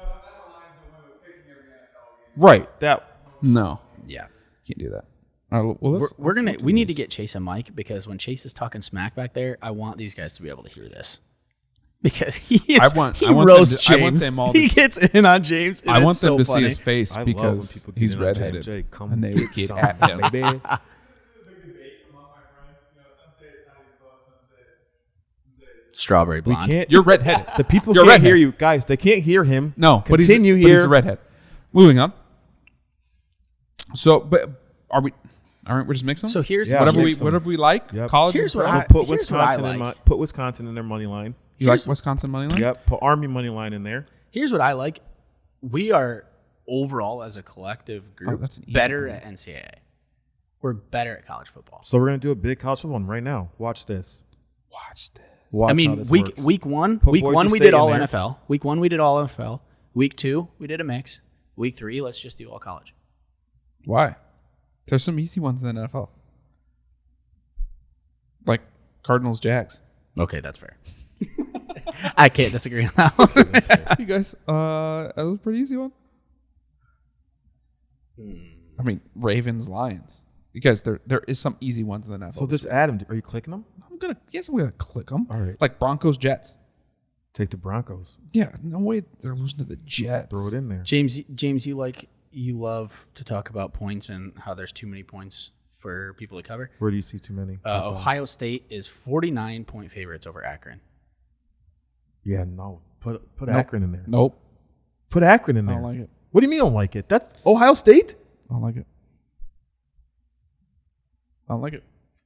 Right. That. no, Yeah. can't do that. All right, well, We need to get Chase and Mike because when Chase is talking smack back there, I want these guys to be able to hear this. Because he is, I want he them roasts to- I James. want them all he to- gets in on James. and I want it's them so to funny. see his face I love when because people get he's in on redheaded, Jay. Come and they would get on, at him. baby. Strawberry We blonde. can't. You're redheaded. The people You're can't redhead. hear you, guys. They can't hear him. No, but continue but here. he's a redhead. Moving on. So, but are we? All right, we're just mixing. So here's Yeah, whatever we mix them. whatever we like. Yep. College. Here's and what pro? I- Put here's what I Wisconsin in like. put Wisconsin in their money line. You like Wisconsin money line? Yep. Put Army money line in there. Here's what I like. We are overall as a collective group that's an easy better one. at NCAA. We're better at college football. So we're gonna do a big college football one right now. Watch this. Watch this. Watch I how mean, this week works. week one, Put week Boise one we State did in all there. NFL. Week one we did all NFL. Week two we did a mix. Week three, let's just do all college. Why? There's some easy ones in the NFL, like Cardinals, Jags. Okay, that's fair. I can't disagree on that one. You guys, that was a pretty easy one. I mean, Ravens, Lions. You guys, there is some easy ones in the NFL. So this Adam, are you clicking them? I'm gonna click them. All right. Like Broncos, Jets. Take the Broncos. Yeah, no way they're losing to the Jets. Throw it in there. James, you love to talk about points and how there's too many points for people to cover. Where do you see too many? Ohio State is 49-point favorites over Akron. Yeah, no. Put Nope. Akron in there. Nope. Put Akron in I there. don't like it. What do you mean you don't like it? That's Ohio State? I don't like it. I don't like it.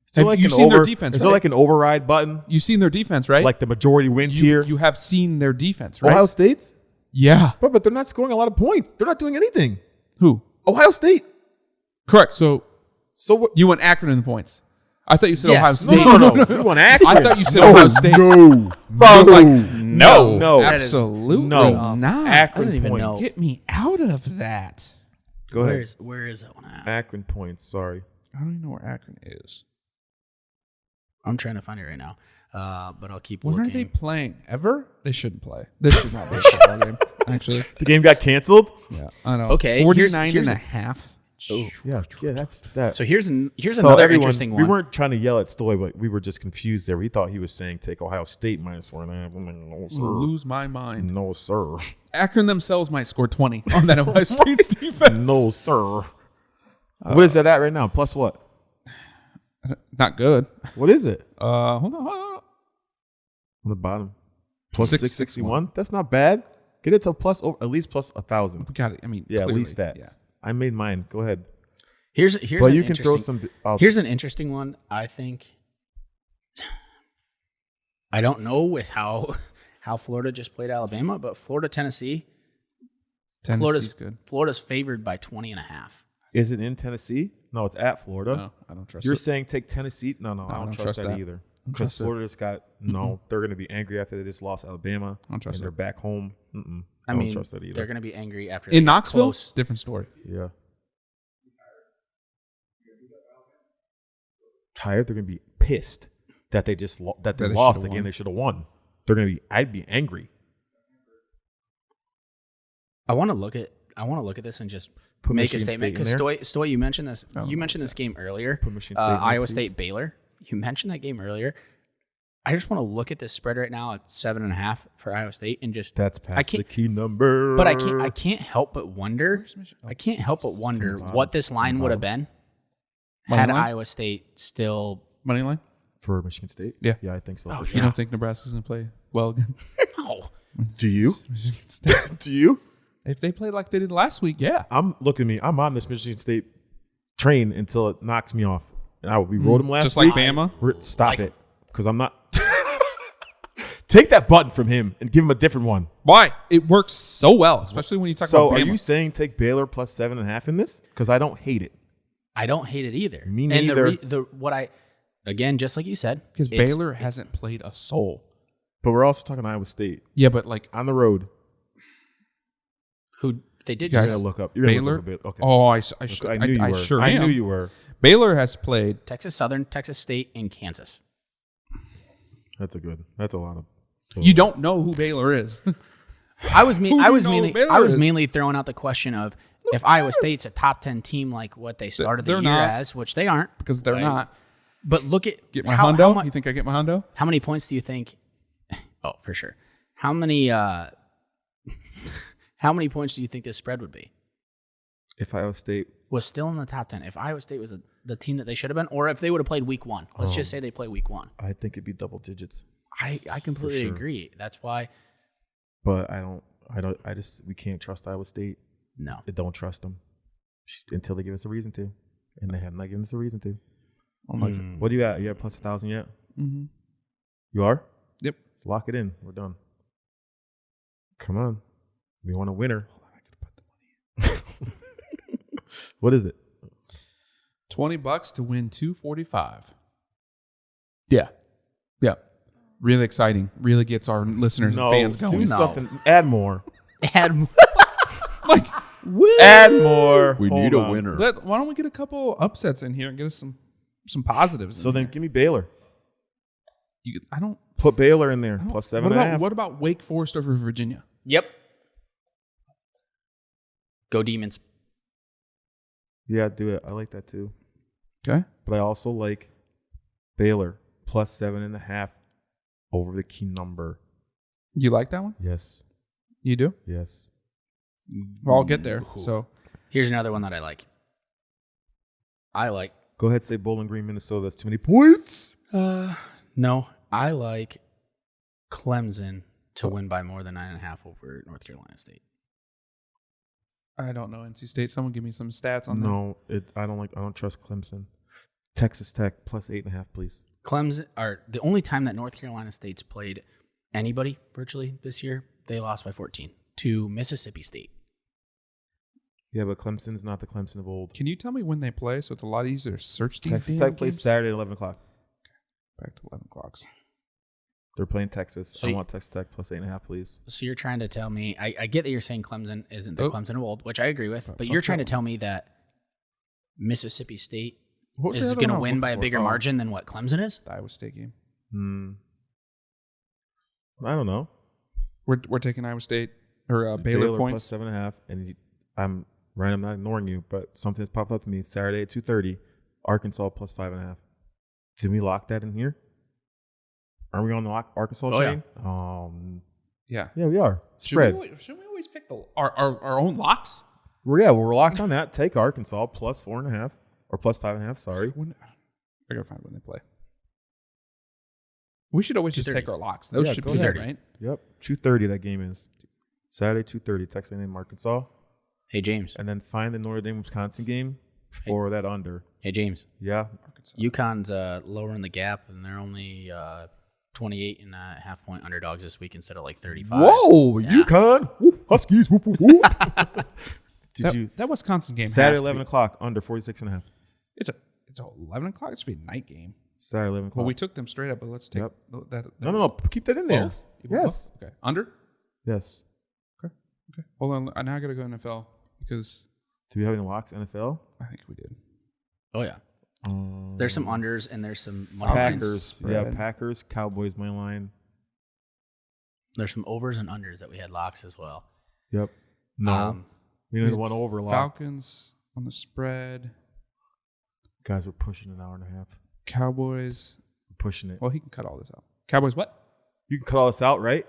Still Have like you an seen their over- defense, Is there right? like an override button? You've seen their defense, right? Like the majority wins you, here? you have seen their defense, right? Ohio State? Yeah. But they're not scoring a lot of points. They're not doing anything. Who? Ohio State. Correct. So So what? you went Akron in the points. I thought you said Yes. Ohio State. No. You want Akron? I thought you said No, Ohio State. No. Bro, I was like, no, No. That is- absolutely no. not. Akron I don't even points. know. Get me out of that. Go ahead. Where is that one at? Akron points. Sorry. I don't even know where Akron is. I'm trying to find it right now, but I'll keep When looking. are they playing? Ever? They shouldn't play. This should not be a football game, actually. The game got canceled? Yeah, I know. Okay, 49 here's and a a- half. Yeah, that's that. So here's So another everyone, interesting one. We weren't trying to yell at Stoy, but we were just confused there. We thought he was saying take Ohio State minus 4.5. I'm like, no, sir. Lose my mind. No, sir. Akron themselves might score 20 on that Ohio State's defense. No, sir. What is that at right now? Plus what? Not good. What is it? Hold on. On the bottom. Plus 661. 661. That's not bad. Get it to plus, at least plus 1,000. We got it. I mean, Yeah, clearly, at least that. yeah. I made mine. Go ahead. Here's But an you can throw interesting- some. Here's an interesting one. I think. I don't know with how Florida just played Alabama, but Florida Tennessee. Tennessee's good. Florida's favored by 20.5. Is it in Tennessee? No, it's at Florida. No, I don't trust You're it. saying take Tennessee? No, I don't trust that either. Because trust it. Florida's got they're going to be angry after they just lost Alabama. I don't trust and they're it. back home. I don't mean, trust that either. they're going to be angry after In they get Knoxville, close. different story. Yeah. Tired? They're going to be pissed. pissed that they they lost should've the game won. they should have won. I'd be angry. I want to look at this and just Put make Michigan a statement State in because there. Stoy, you mentioned this. I don't You know mentioned this game earlier. Put Michigan State in there, Iowa please. State Baylor. You mentioned that game earlier. I just want to look at this spread right now at 7.5 for Iowa State and just That's I past can't- the key number. But I can't help but wonder. I can't help but wonder what this line would have been had Money line? Iowa State still. Money line? For Michigan State. Yeah. I think so. Oh, for You sure. don't think Nebraska's going to play well again? No. Do you? Do you? If they play like they did last week, yeah. Look at me. I'm on this Michigan State train until it knocks me off. And we rode them last Just week. like Bama? Stop it, because I'm not. Take that button from him and give him a different one. Why? It works so well, especially when you talk So about are Bama. you saying take Baylor plus 7.5 in this? Because I don't hate it. I don't hate it either. Me And neither. again, just like you said, Because it's- Baylor hasn't played a soul. But we're also talking Iowa State Yeah, but like on the road. who they did Guys, You're gonna look up. You're gonna Baylor. Look up a bit. Okay. Oh, I knew you were. sure I am. knew you were. Baylor has played. Texas Southern, Texas State, and Kansas. That's a lot of. You don't know who Baylor is. I was Who do you know Baylor is? mainly throwing out the question of if Iowa State's a top 10 team like what they started the They're year not. as, which they aren't, Because they're Right. not. but look at Get my how hundo? mu- You think I get my hundo? how many points do you think? Oh, for sure. How many how many points do you think this spread would be? If Iowa State. Was still in the top 10. If Iowa State was the team that they should have been, or if they would have played week 1. Let's just say they play week 1. I think it'd be double digits. I completely sure. agree. That's why But we can't trust Iowa State. no. I don't trust them until they give us a reason to. And they have not given us a reason to. What do you at? You at plus 1,000 yet? Mm-hmm. You are? Yep. Lock it in. We're done. Come on. We want a winner. What is it? $20 to win $245. Yeah. Yeah. Really exciting. Really gets our listeners and fans going. Do something. Add more. Add Like, Add more. We Hold need a on. winner. why don't we get a couple upsets in here and get us some positives? So in then here? give me Baylor. I don't. Put Baylor in there. I don't- Plus what 7.5. about, what about Wake Forest over Virginia? Yep. Go Demons. Yeah, do it. I like that too. Okay. But I also like Baylor plus 7.5 over the key number. You like that one? Yes. You do? Yes. Well, I'll get there. So Here's another one that I like. Go ahead, say Bowling Green, Minnesota. That's too many points. No, I like Clemson to win by more than 9.5 over North Carolina State. I don't know NC State. Someone give me some stats on that. No, I don't trust Clemson. Texas Tech plus 8.5, please. Clemson are the only time that North Carolina State's played anybody virtually this year. They lost by 14 to Mississippi State. Yeah, but Clemson's not the Clemson of old. Can you tell me when they play so it's a lot easier to search these Texas damn Tech plays games? Saturday at 11 o'clock. Back to 11 o'clock. They're playing Texas. So I you- want Texas Tech plus 8.5, please. So you're trying to tell me, I get that you're saying Clemson isn't the Oh. Clemson of old, which I agree with, but fuck you're trying to that tell me that Mississippi State What was the is other going to one I was win by a looking bigger for? Oh, margin than what Clemson is? The Iowa State game. I don't know. We're taking Iowa State or Baylor points. plus 7.5, and I'm Ryan. I'm not ignoring you, but something has popped up to me. Saturday at 2:30, Arkansas plus 5.5. Did we lock that in here? Are we on the Arkansas Oh, train? Yeah. Yeah, we are. Should Spread. we always pick our own locks? We're locked on that. Take Arkansas plus 4.5 or plus 5.5. Sorry. I gotta find when they play. We should always just 2:30. take our locks. Those Yeah, should go be there, ahead. right? Yep. 2:30 that game is. Saturday 2:30. Texas A&M Arkansas, Hey, James. and then find the Notre Dame Wisconsin game for that under. Hey, James. Yeah. Arkansas. UConn's lowering the gap, and they're only 28.5 point underdogs this week instead of like 35. Whoa, Yeah. UConn. Woo, Huskies. Whoop, whoop, whoop. That Wisconsin game Saturday has to 11 be- o'clock under 46.5. It's 11 o'clock. It should be a night game. Saturday 11 o'clock. Well, we took them straight up, but let's take Yep. that. No. Keep that in there. Both? You want Yes. both? Okay. Under? Yes. Okay. Hold on. Now I gotta go NFL because Do we have any locks NFL? I think we did. Oh, yeah. There's some unders and there's some money lines. Packers. Yeah, Packers, Cowboys money line. There's some overs and unders that we had locks as well. Yep. No. We only one over lock. Falcons on the spread. Guys, we're pushing an hour and a half. Cowboys. We're pushing it. Well, he can cut all this out. Cowboys what? You can cut all this out, right?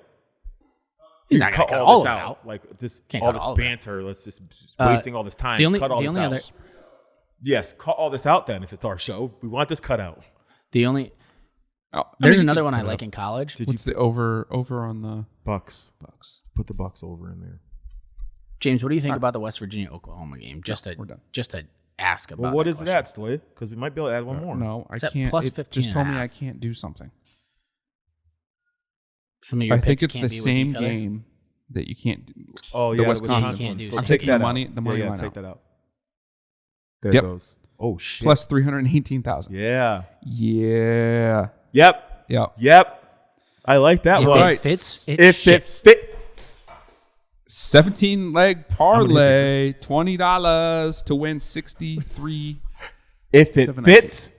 You're You not can gonna cut cut all all this of it out. out. Like just Can't all cut this all of it. banter. Let's just wasting all this time. Cut all this out. Yes, cut all this out then if it's our show. We want this cut out. There's another one I like in college. What's the over on the Bucks? Put the Bucks over in there. James, what do you think about the West Virginia Oklahoma game? We're done. Just to ask about. Well, what is question. that, Stoy? Because we might be able to add one more. No, I It's at can't. plus It 15 just told and a me I half. can't do something. Some of your I think picks it's can't the be with same each other. game that you can't do. Oh The yeah, Wisconsin can't do. So I'm take taking that the out. money- the money yeah, line take out. that out. There Yep. it goes. Oh shit. Plus 318,000. Yeah. Yeah. Yep. Yep. I like that If one. Right. it fits, it If it ships. fits. 17-leg parlay, $20 to win 63. If it 7-9. fits,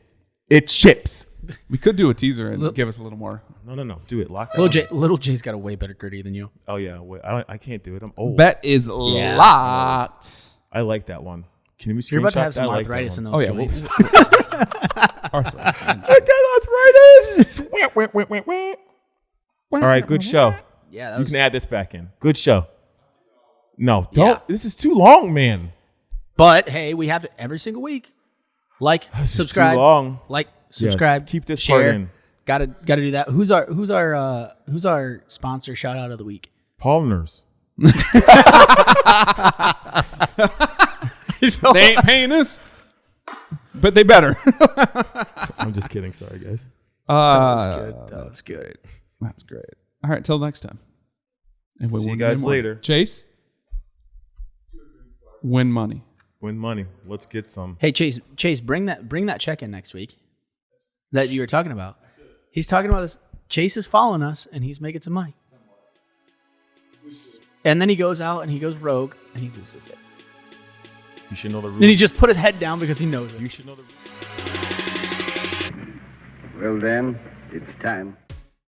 it ships. We could do a teaser and give us a little more. No. Do it. Lock that. Little J's got a way better gritty than you. Oh yeah. Wait, I can't do it. I'm old. Bet is locked. I like that one. Can we screenshot You're about to have some that? I like that arthritis in one. those Oh, yeah, joints. Arthritis. I got arthritis. All right. Good show. Yeah, that You was can add this back in. Good show. No, Yeah. don't. This is too long, man. But hey, we have it every single week. Like, This is subscribe, too long. like, subscribe. keep this share. part in. Gotta do that. Who's our sponsor shout out of the week? Palmer's. They ain't paying us, but they better. I'm just kidding. Sorry, guys. That was good. That's great. All right, till next time. And we See you win guys money. later. Chase, win money. Win money. Let's get some. Hey Chase, bring that check in next week that you were talking about. He's talking about this. Chase is following us and he's making some money. And then he goes out and he goes rogue and he loses it. You should know the rules. Then he just put his head down because he knows it. You should know the rules. Well then, it's time.